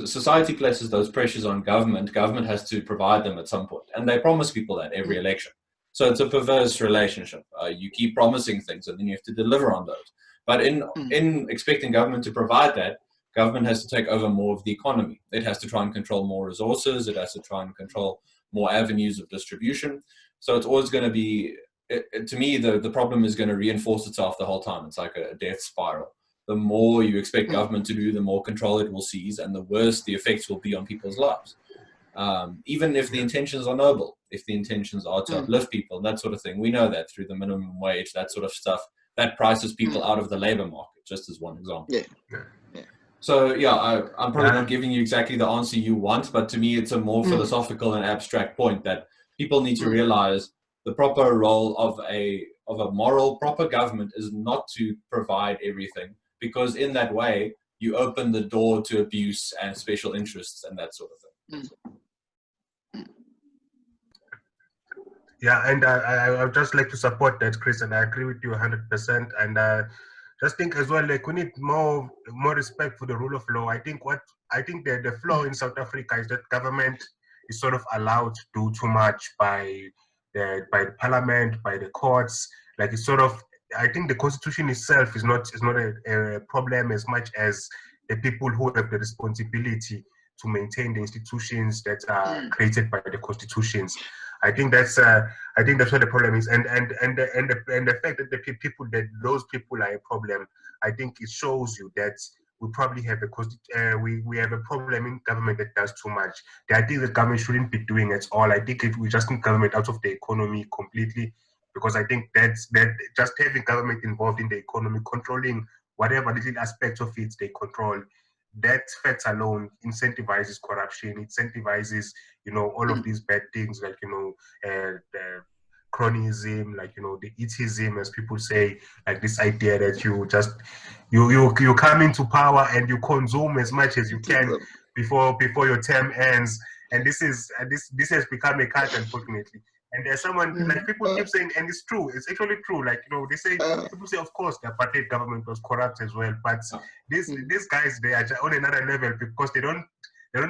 society places those pressures on government has to provide them at some point. And they promise people that every election. So it's a perverse relationship. You keep promising things and then you have to deliver on those. But in expecting government to provide that, government has to take over more of the economy. It has to try and control more resources. It has to try and control more avenues of distribution. So it's always going to be, to me, the problem is going to reinforce itself the whole time. It's like a death spiral. The more you expect government to do, the more control it will seize, and the worse the effects will be on people's lives. Even if the intentions are noble, if the intentions are to uplift people, that sort of thing. We know that through the minimum wage, that sort of stuff, that prices people out of the labor market, just as one example. So yeah, I'm probably not giving you exactly the answer you want, but to me, it's a more philosophical and abstract point that people need to realize the proper role of a moral, proper government is not to provide everything, because in that way, you open the door to abuse and special interests and that sort of thing. Yeah, and I would just like to support that, Chris, and I agree with you 100%. And just think as well, like we need more respect for the rule of law. I think the flaw in South Africa is that government is sort of allowed to do too much by the parliament, by the courts. Like it's sort of, I think the constitution itself is not a problem as much as the people who have the responsibility to maintain the institutions that are created by the constitutions. I think that's what the problem is, and the fact that those people are a problem. I think it shows you that we probably have we have a problem in government that does too much. I think the government shouldn't be doing it all. I think we just need government out of the economy completely, because I think that just having government involved in the economy, controlling whatever little aspects of it they control, that fact alone incentivizes corruption, incentivizes, all of these bad things, like, the cronyism, like, the elitism, as people say, like this idea that you come into power and you consume as much as you can before your term ends. And this has become a culture, unfortunately. And there's someone, like, people keep saying, and it's true, it's actually true, like, they say, people say, of course, the apartheid government was corrupt as well, but these guys, they are on another level, because they don't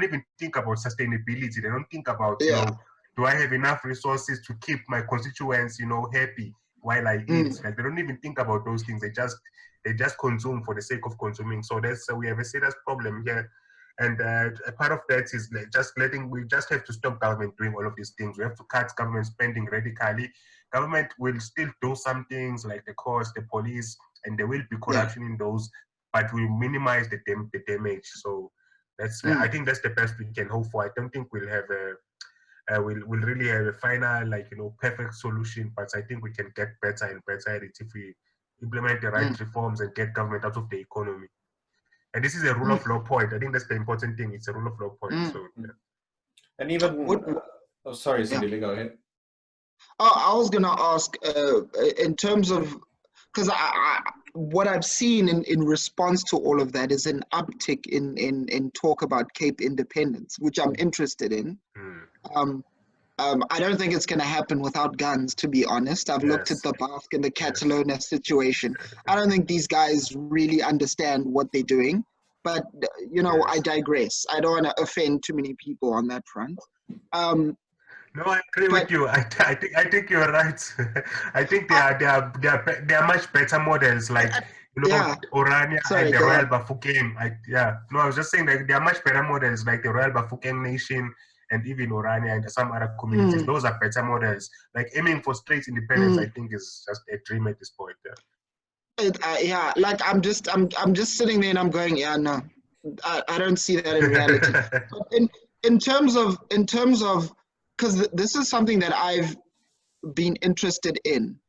even think about sustainability. They don't think about, do I have enough resources to keep my constituents, happy while I eat? Like, they don't even think about those things. They just consume for the sake of consuming. So we have a serious problem here. And a part of that is we just have to stop government doing all of these things. We have to cut government spending radically. Government will still do some things like the courts, the police, and there will be corruption in those, but we'll minimize the damage. So I think that's the best we can hope for. I don't think we'll have we'll really have a final, like, perfect solution, but I think we can get better and better at it if we implement the right reforms and get government out of the economy. And this is a rule of law point. I think that's the important thing. It's a rule of law point. So, and even sorry, Sindile, go ahead. I was gonna ask, in terms of, because what I've seen in response to all of that is an uptick in talk about Cape independence, which I'm interested in. I don't think it's going to happen without guns, to be honest. I've looked at the Basque and the Catalonia situation. I don't think these guys really understand what they're doing. But, I digress. I don't want to offend too many people on that front. No, I agree with you. I think you're right. I think they are much better models, like, Orania and the Royal Bafokeng. I was just saying that they are much better models, like the Royal Bafokeng Nation and even Orania and some other communities. Those are better models. Like, aiming for straight independence, I think, is just a dream at this point. Yeah, like I'm just sitting there and I'm going, yeah, no, I don't see that in reality. But in terms of because this is something that I've been interested in.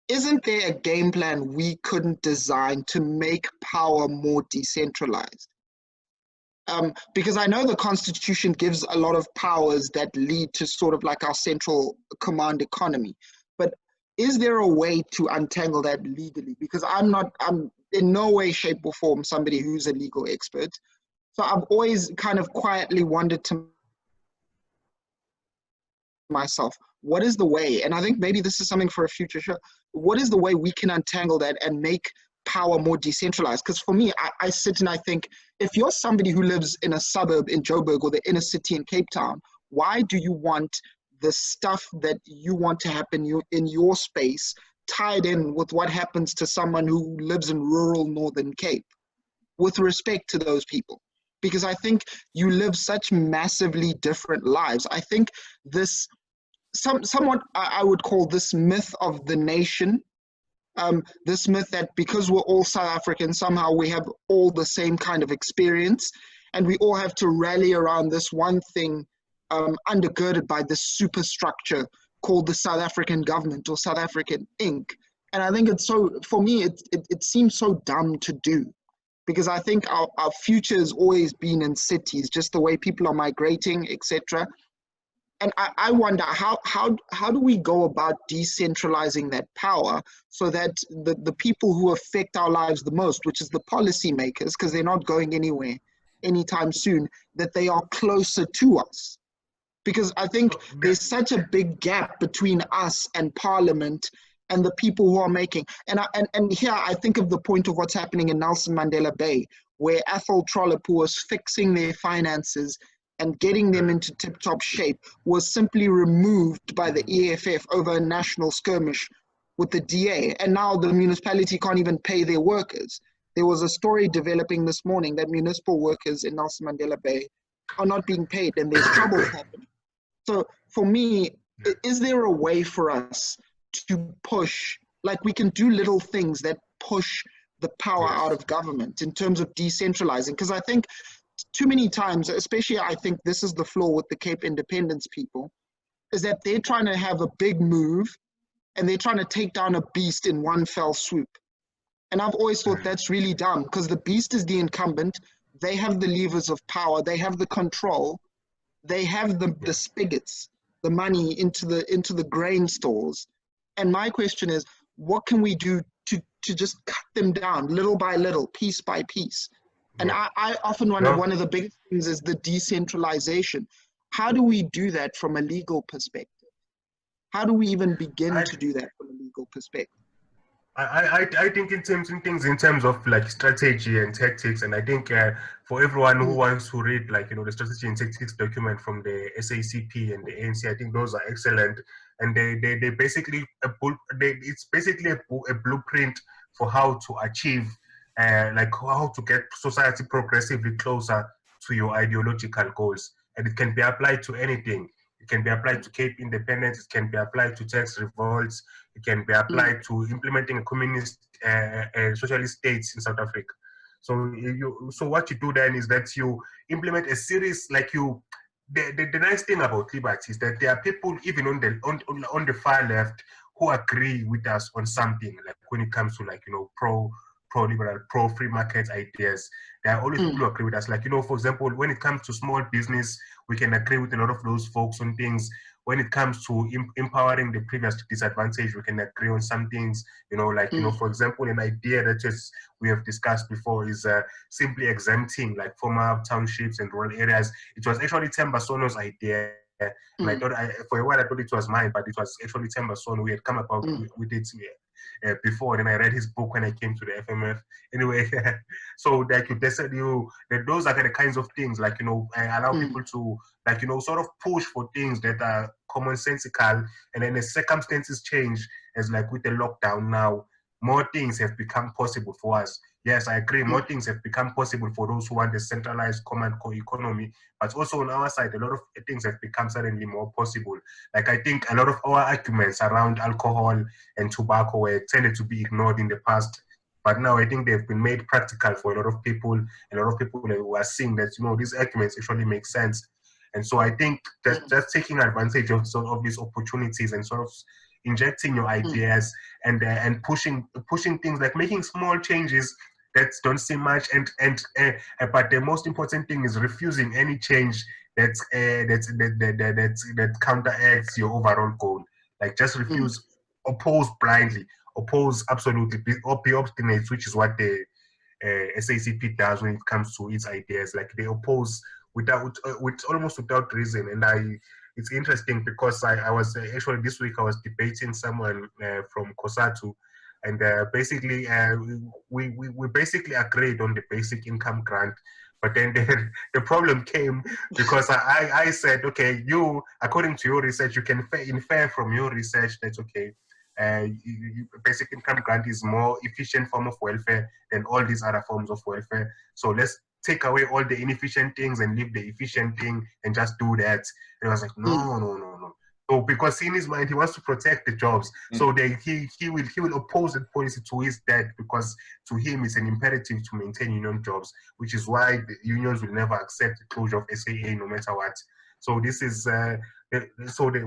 Isn't there a game plan we couldn't design to make power more decentralized? Because I know the Constitution gives a lot of powers that lead to sort of like our central command economy, but is there a way to untangle that legally? Because I'm in no way, shape, or form somebody who's a legal expert. So I've always kind of quietly wondered to myself, what is the way? And I think maybe this is something for a future show. What is the way we can untangle that and make power more decentralized? Because for me, I sit and I think, if you're somebody who lives in a suburb in Joburg or the inner city in Cape Town, why do you want the stuff that you want to happen in your space tied in with what happens to someone who lives in rural Northern Cape? With respect to those people, because I think you live such massively different lives. I think this somewhat I would call this myth of the nation, this myth that because we're all South African, somehow we have all the same kind of experience, and we all have to rally around this one thing, undergirded by this superstructure called the South African government or South African Inc. And I think it's so, for me, it seems so dumb to do. Because I think our future has always been in cities, just the way people are migrating, etc. And I wonder, how do we go about decentralizing that power so that the people who affect our lives the most, which is the policymakers, because they're not going anywhere anytime soon, that they are closer to us? Because I think there's such a big gap between us and Parliament and the people who are making, and here I think of the point of what's happening in Nelson Mandela Bay, where Athol Trollip, who was fixing their finances and getting them into tip-top shape, was simply removed by the EFF over a national skirmish with the DA, and now the municipality can't even pay their workers. There was a story developing this morning that municipal workers in Nelson Mandela Bay are not being paid, and there's trouble happening. So for me, is there a way for us to push, like we can do little things that push the power out of government in terms of decentralizing? Because I think too many times, especially I think this is the flaw with the Cape Independence people, is that they're trying to have a big move and they're trying to take down a beast in one fell swoop. And I've always thought that's really dumb, because the beast is the incumbent. They have the levers of power. They have the control. They have the spigots, the money into the grain stores. And my question is, what can we do to just cut them down little by little, piece by piece? And I often wonder, one of the big things is the decentralization. How do we do that from a legal perspective? How do we even begin to do that from a legal perspective? I think in terms of like strategy and tactics, and I think for everyone who wants to read, like, the strategy and tactics document from the SACP and the ANC, I think those are excellent, and they basically it's basically a blueprint for how to achieve like how to get society progressively closer to your ideological goals, and it can be applied to anything. It can be applied to Cape independence. It can be applied to tax revolts. It can be applied to implementing a communist, socialist states in South Africa. So so what you do then is that you implement a series, like the nice thing about liberty is that there are people even on the far left who agree with us on something, like when it comes to, like, pro-liberal, pro-free market ideas. There are always people who agree with us. Like, for example, when it comes to small business, we can agree with a lot of those folks on things. When it comes to empowering the previously disadvantaged, we can agree on some things. Like, for example, an idea that we have discussed before is simply exempting, like, former townships and rural areas. It was actually Themba Sono's idea. And I thought, for a while, I thought it was mine, but it was actually Themba Sono. We had come about with it before, and I read his book when I came to the FMF. Anyway, so like that those are the kinds of things, like, allow people to, like, sort of push for things that are commonsensical, and then as circumstances change, as like with the lockdown now, more things have become possible for us yes, I agree, more things have become possible for those who want a centralized command core economy, but also on our side, a lot of things have become suddenly more possible. Like, I think a lot of our arguments around alcohol and tobacco were tended to be ignored in the past, but now I think they've been made practical for a lot of people, and a lot of people who are seeing that, you know, these arguments actually make sense. And so I think that just taking advantage of sort of these opportunities and sort of injecting your ideas and pushing things, like making small changes that don't seem much, but the most important thing is refusing any change that counteracts your overall goal. Like, just refuse, oppose blindly, oppose absolutely, be obstinate, which is what the SACP does when it comes to its ideas. Like, they oppose almost without reason. And it's interesting because I was actually this week I was debating someone from COSATU, and basically we basically agreed on the basic income grant. But then the problem came because I said, okay, you, according to your research, you can infer from your research that, okay, basic income grant is more efficient form of welfare than all these other forms of welfare. So let's take away all the inefficient things and leave the efficient thing and just do that. And I was like, no. So because in his mind he wants to protect the jobs, so he will oppose the policy to his death, because to him it's an imperative to maintain union jobs, which is why the unions will never accept the closure of SAA no matter what. So this is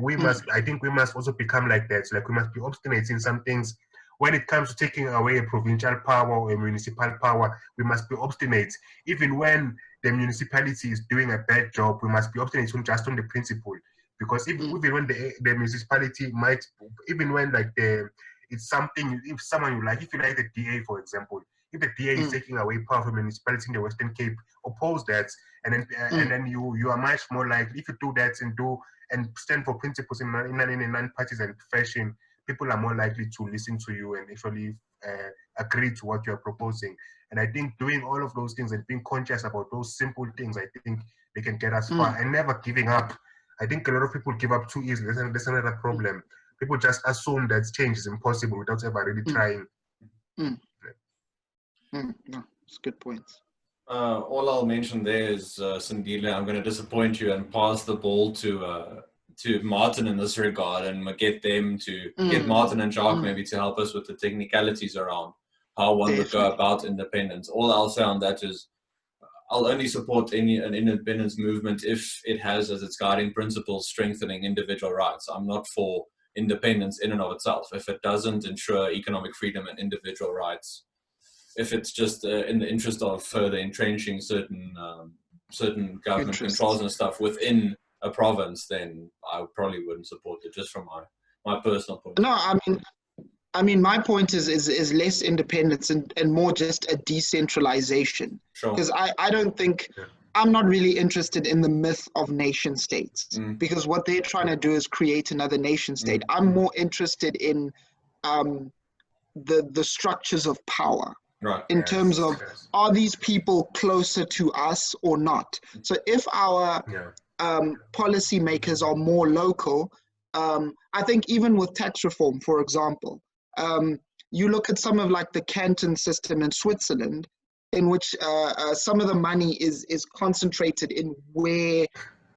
we must, I think we must also become like that. Like, we must be obstinate in some things. When it comes to taking away a provincial power or a municipal power, we must be obstinate. Even when the municipality is doing a bad job, we must be obstinate just on the principle. Because even when the municipality might, even when like it's something, if someone you like, if you like the DA, for example, if the DA is taking away power from a municipality in the Western Cape, oppose that, and then you are much more likely, if you do that and stand for principles in a non-partisan fashion, people are more likely to listen to you and actually agree to what you're proposing. And I think doing all of those things and being conscious about those simple things, I think they can get us far, and never giving up. I think a lot of people give up too easily. That's another problem. People just assume that change is impossible without ever really trying. No, it's good points. All I'll mention there is, Sindile, I'm going to disappoint you and pass the ball to Martin in this regard, and get them to get Martin and Jacques maybe to help us with the technicalities around how one would go about independence. All I'll say on that is, I'll only support an independence movement if it has as its guiding principle strengthening individual rights. I'm not for independence in and of itself if it doesn't ensure economic freedom and individual rights. If it's just in the interest of further entrenching certain government controls and stuff within a province, then I probably wouldn't support it, just from my personal point. No, I mean, my point is less independence and more just a decentralization. Because I don't think, I'm not really interested in the myth of nation states, because what they're trying to do is create another nation state. I'm more interested in the structures of power. Right. In terms of, are these people closer to us or not? So if our policymakers are more local, I think even with tax reform, for example, you look at some of like the canton system in Switzerland, in which some of the money is concentrated in where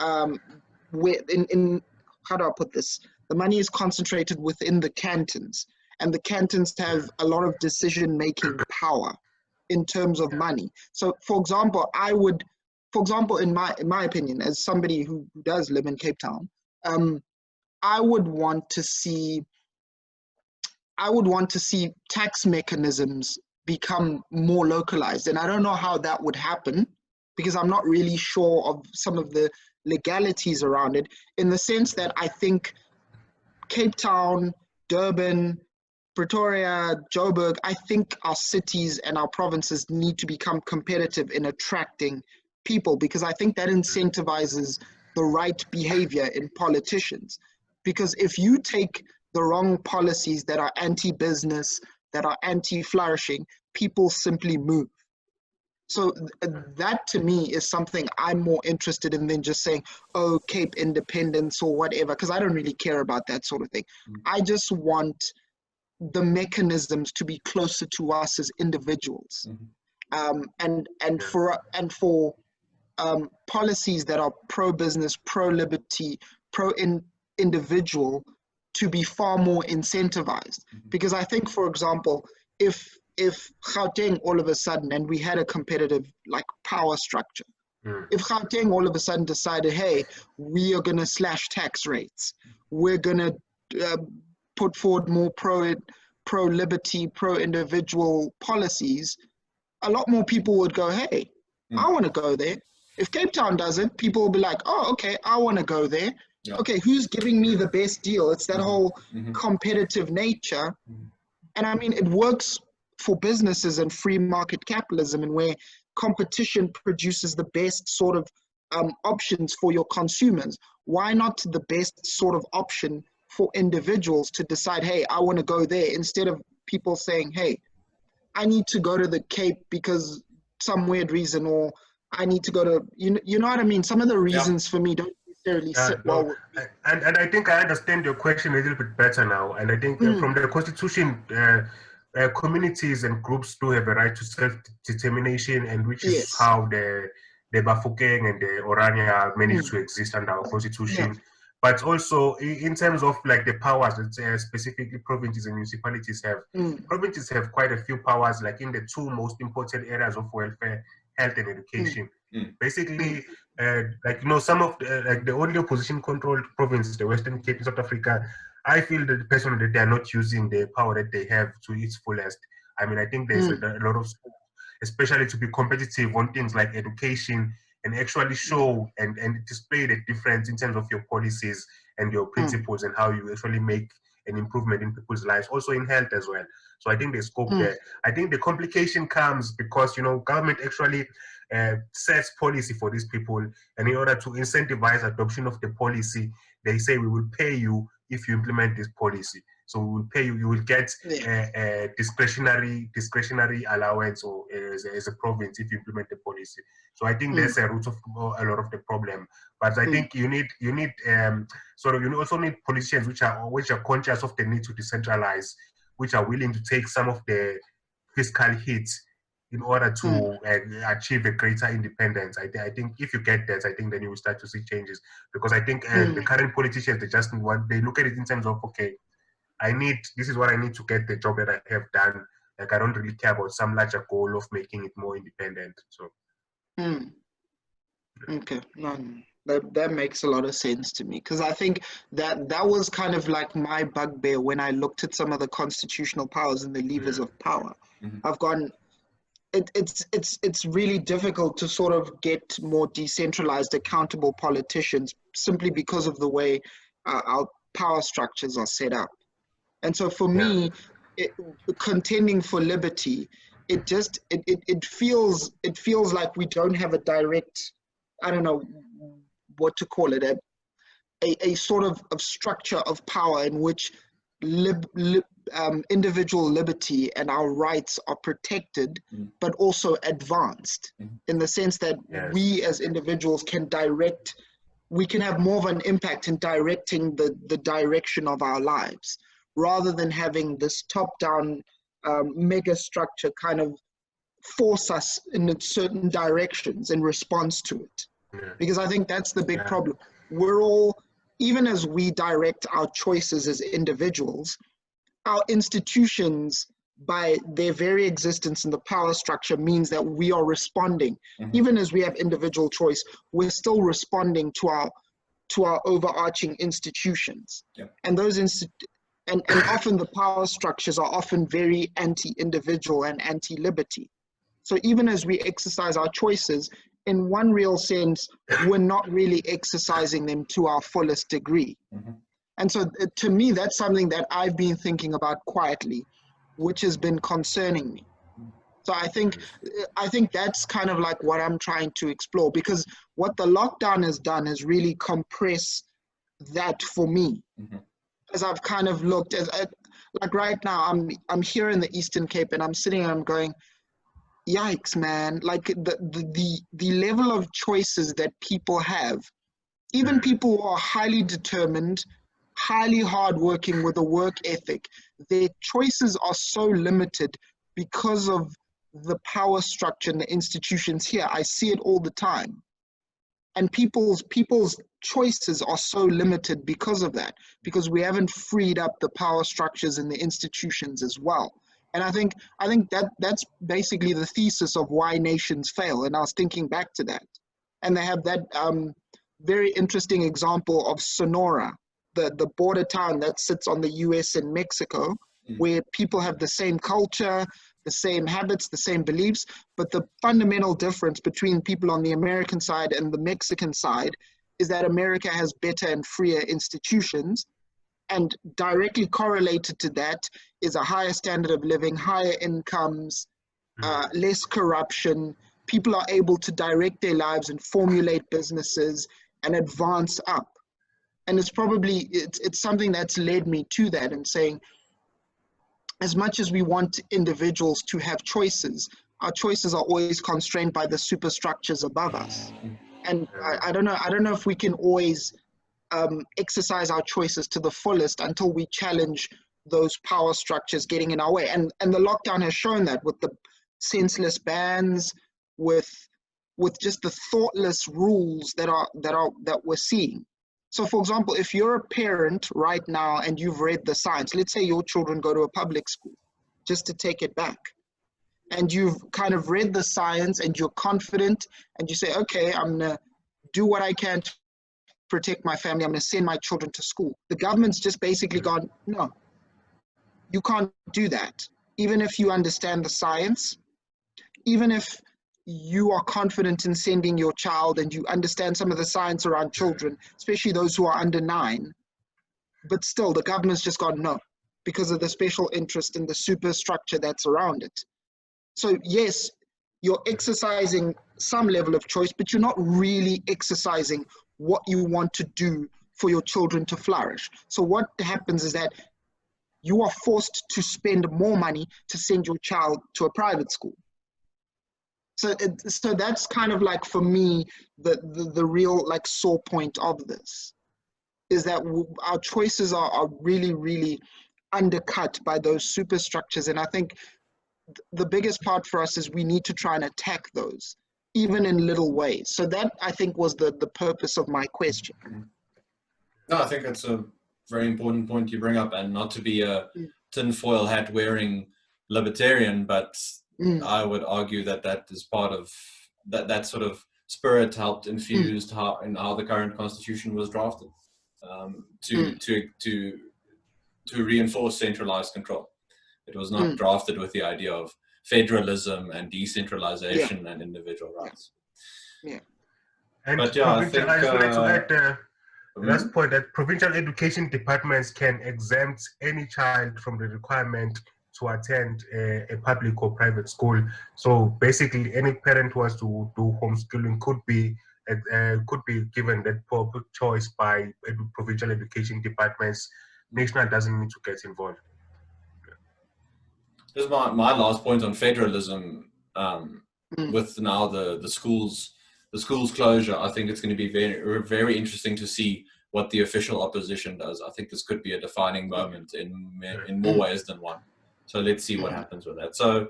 in how do I put this? The money is concentrated within the cantons, and the cantons have a lot of decision-making power in terms of money. So, for example, in my opinion, as somebody who does live in Cape Town, I would want to see tax mechanisms become more localized, and I don't know how that would happen, because I'm not really sure of some of the legalities around it, in the sense that I think Cape Town, Durban, Pretoria, Joburg, I think our cities and our provinces need to become competitive in attracting people, because I think that incentivizes the right behavior in politicians. Because if you take the wrong policies that are anti-business, that are anti-flourishing, people simply move. So that to me is something I'm more interested in than just saying, oh, Cape independence or whatever, because I don't really care about that sort of thing. I just want the mechanisms to be closer to us as individuals. And for policies that are pro-business, pro-liberty, pro-individual to be far more incentivized. Because I think, for example, if Gauteng all of a sudden, and we had a competitive like power structure, if Gauteng all of a sudden decided, hey, we are going to slash tax rates, we're going to put forward more pro-liberty, pro-individual policies, a lot more people would go, hey, I want to go there. If Cape Town does it, people will be like, oh, okay, I want to go there. Yeah. Okay, who's giving me the best deal? It's that whole competitive nature. And I mean, it works for businesses and free market capitalism, and where competition produces the best sort of options for your consumers. Why not the best sort of option for individuals to decide, hey, I want to go there, instead of people saying, hey, I need to go to the Cape because some weird reason, or I need to go to, you know what I mean? Some of the reasons for me don't necessarily sit well with me. And I think I understand your question a little bit better now. And I think from the Constitution, communities and groups do have a right to self-determination, and which is how the Bafokeng and the Orania managed to exist under our Constitution. Yeah. But also in terms of like the powers that specifically provinces and municipalities have, provinces have quite a few powers, like in the two most important areas of welfare, health and education. Basically, like, you know, some of the, like the only opposition controlled province, the Western Cape in South Africa, I feel that personally that they are not using the power that they have to its fullest. I mean, I think there's a lot of scope, especially to be competitive on things like education, and actually show and display the difference in terms of your policies and your principles and how you actually make an improvement in people's lives, also in health as well. So I think there's scope there. I think the complication comes because, you know, government actually sets policy for these people, and in order to incentivize adoption of the policy, they say we will pay you if you implement this policy. So we will pay you, you will get a discretionary allowance, or as a province, if you implement the policy. So I think that's a root of a lot of the problem. But I think you need sort of, you also need politicians which are conscious of the need to decentralize, which are willing to take some of the fiscal hits in order to achieve a greater independence. I think if you get that, I think then you will start to see changes. Because I think the current politicians, they look at it in terms of, okay, this is what I need to get the job that I have done. Like, I don't really care about some larger goal of making it more independent. So. Okay, that makes a lot of sense to me, because I think that was kind of like my bugbear when I looked at some of the constitutional powers and the levers of power. I've gone, it's really difficult to sort of get more decentralized, accountable politicians simply because of the way our power structures are set up. And so for me, contending for liberty, it feels like we don't have a direct, I don't know what to call it, a sort of structure of power in which individual liberty and our rights are protected, but also advanced, in the sense that we as individuals can we can have more of an impact in directing the direction of our lives, rather than having this top-down mega structure kind of force us in certain directions in response to it. Because I think that's the big problem. We're all, even as we direct our choices as individuals, our institutions, by their very existence in the power structure, means that we are responding. Even as we have individual choice, we're still responding to our overarching institutions. And those and often the power structures are often very anti-individual and anti-liberty. So even as we exercise our choices, in one real sense, we're not really exercising them to our fullest degree. And so to me, that's something that I've been thinking about quietly, which has been concerning me. So I think that's kind of like what I'm trying to explore, because what the lockdown has done is really compress that for me. As I've kind of looked at, like right now, I'm here in the Eastern Cape, and I'm sitting and I'm going, yikes, man! Like the level of choices that people have, even people who are highly determined, highly hardworking with a work ethic, their choices are so limited because of the power structure and the institutions here. I see it all the time. And people's choices are so limited because of that, because we haven't freed up the power structures and the institutions as well. And I think that's basically the thesis of why nations fail. And I was thinking back to that. And they have that very interesting example of Sonora, the border town that sits on the US and Mexico, where people have the same culture, the same habits, the same beliefs, but the fundamental difference between people on the American side and the Mexican side is that America has better and freer institutions, and directly correlated to that is a higher standard of living, higher incomes, less corruption. People are able to direct their lives and formulate businesses and advance up. And it's probably, it's something that's led me to that and saying, as much as we want individuals to have choices, our choices are always constrained by the superstructures above us. And I don't know if we can always exercise our choices to the fullest until we challenge those power structures getting in our way. And the lockdown has shown that, with the senseless bans, with just the thoughtless rules that we're seeing. So for example, if you're a parent right now and you've read the science, let's say your children go to a public school, just to take it back, and you've kind of read the science and you're confident and you say, okay, I'm gonna do what I can to protect my family, I'm gonna send my children to school. The government's just basically gone, no, you can't do that. Even if you understand the science, even if you are confident in sending your child and you understand some of the science around children, especially those who are under 9, but still the government's just gone no, because of the special interest and the superstructure that's around it. So yes, you're exercising some level of choice, but you're not really exercising what you want to do for your children to flourish. So what happens is that you are forced to spend more money to send your child to a private school. So that's kind of like, for me, the real like sore point of this is that our choices are really, really undercut by those superstructures. And I think the biggest part for us is we need to try and attack those, even in little ways. So that, I think, was the purpose of my question. No, I think that's a very important point you bring up, and not to be a tinfoil hat wearing libertarian, but I would argue that that is part of that sort of spirit helped infused how the current constitution was drafted, to reinforce centralized control. It was not drafted with the idea of federalism and decentralization and individual rights. And but yeah, I think I just wanted to add the last point, that provincial education departments can exempt any child from the requirement to attend a public or private school. So basically, any parent who wants to do homeschooling could be given that public choice by provincial education departments. National doesn't need to get involved. This is my last point on federalism. With now the schools closure, I think it's going to be very, very interesting to see what the official opposition does. I think this could be a defining moment in more ways than one. So let's see what happens with that. So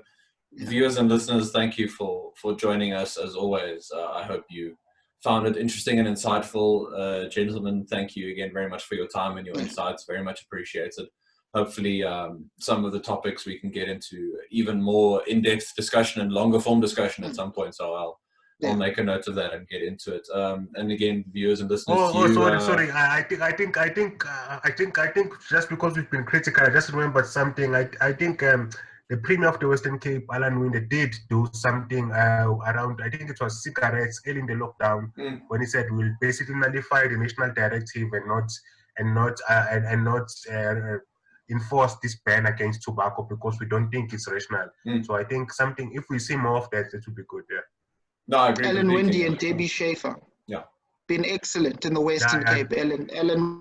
viewers and listeners, thank you for joining us as always. I hope you found it interesting and insightful. Gentlemen, thank you again very much for your time and your insights. Very much appreciated. Hopefully some of the topics we can get into even more in-depth discussion and longer form discussion at some point. So I'll make a note of that and get into it. And again, viewers and listeners. Sorry. I think just because we've been critical, I just remembered something. I think the Premier of the Western Cape, Alan Winde, did do something around, I think it was cigarettes early in the lockdown, when he said we'll basically nullify the national directive and not enforce this ban against tobacco because we don't think it's rational. So I think if we see more of that, it would be good. Yeah. No, I agree. Alan Winde and Debbie Schaefer. Yeah. Been excellent in the Western Cape. Ellen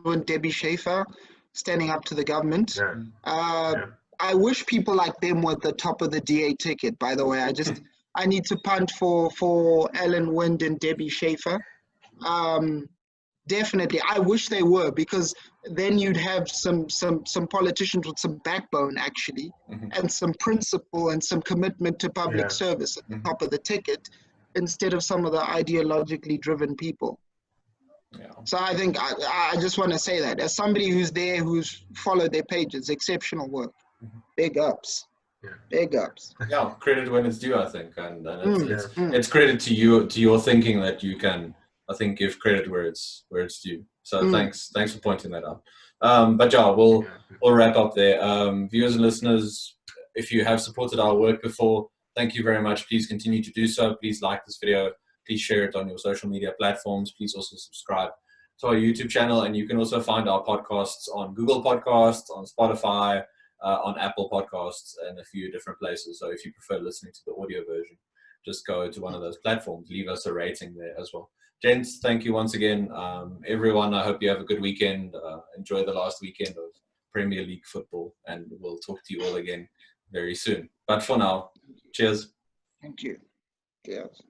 and Debbie Schaefer standing up to the government. I wish people like them were at the top of the DA ticket, by the way. I need to punt for Alan Winde and Debbie Schaefer. Definitely. I wish they were, because then you'd have some politicians with some backbone, actually, and some principle and some commitment to public service at the top of the ticket, instead of some of the ideologically driven people. Yeah. So I think I just want to say that as somebody who's there, who's followed their pages, exceptional work. Big ups. Big ups. Yeah, credit when it's due, I think, and it's credit to you, to your thinking, that you can, I think, give credit where it's due. So thanks for pointing that out. But yeah, we'll wrap up there. Viewers and listeners, if you have supported our work before, thank you very much. Please continue to do so. Please like this video. Please share it on your social media platforms. Please also subscribe to our YouTube channel, and you can also find our podcasts on Google Podcasts, on Spotify, on Apple Podcasts, and a few different places. So if you prefer listening to the audio version, just go to one of those platforms. Leave us a rating there as well. Gents, thank you once again. Everyone, I hope you have a good weekend. Enjoy the last weekend of Premier League football, and we'll talk to you all again very soon. But for now, cheers. Thank you. Cheers.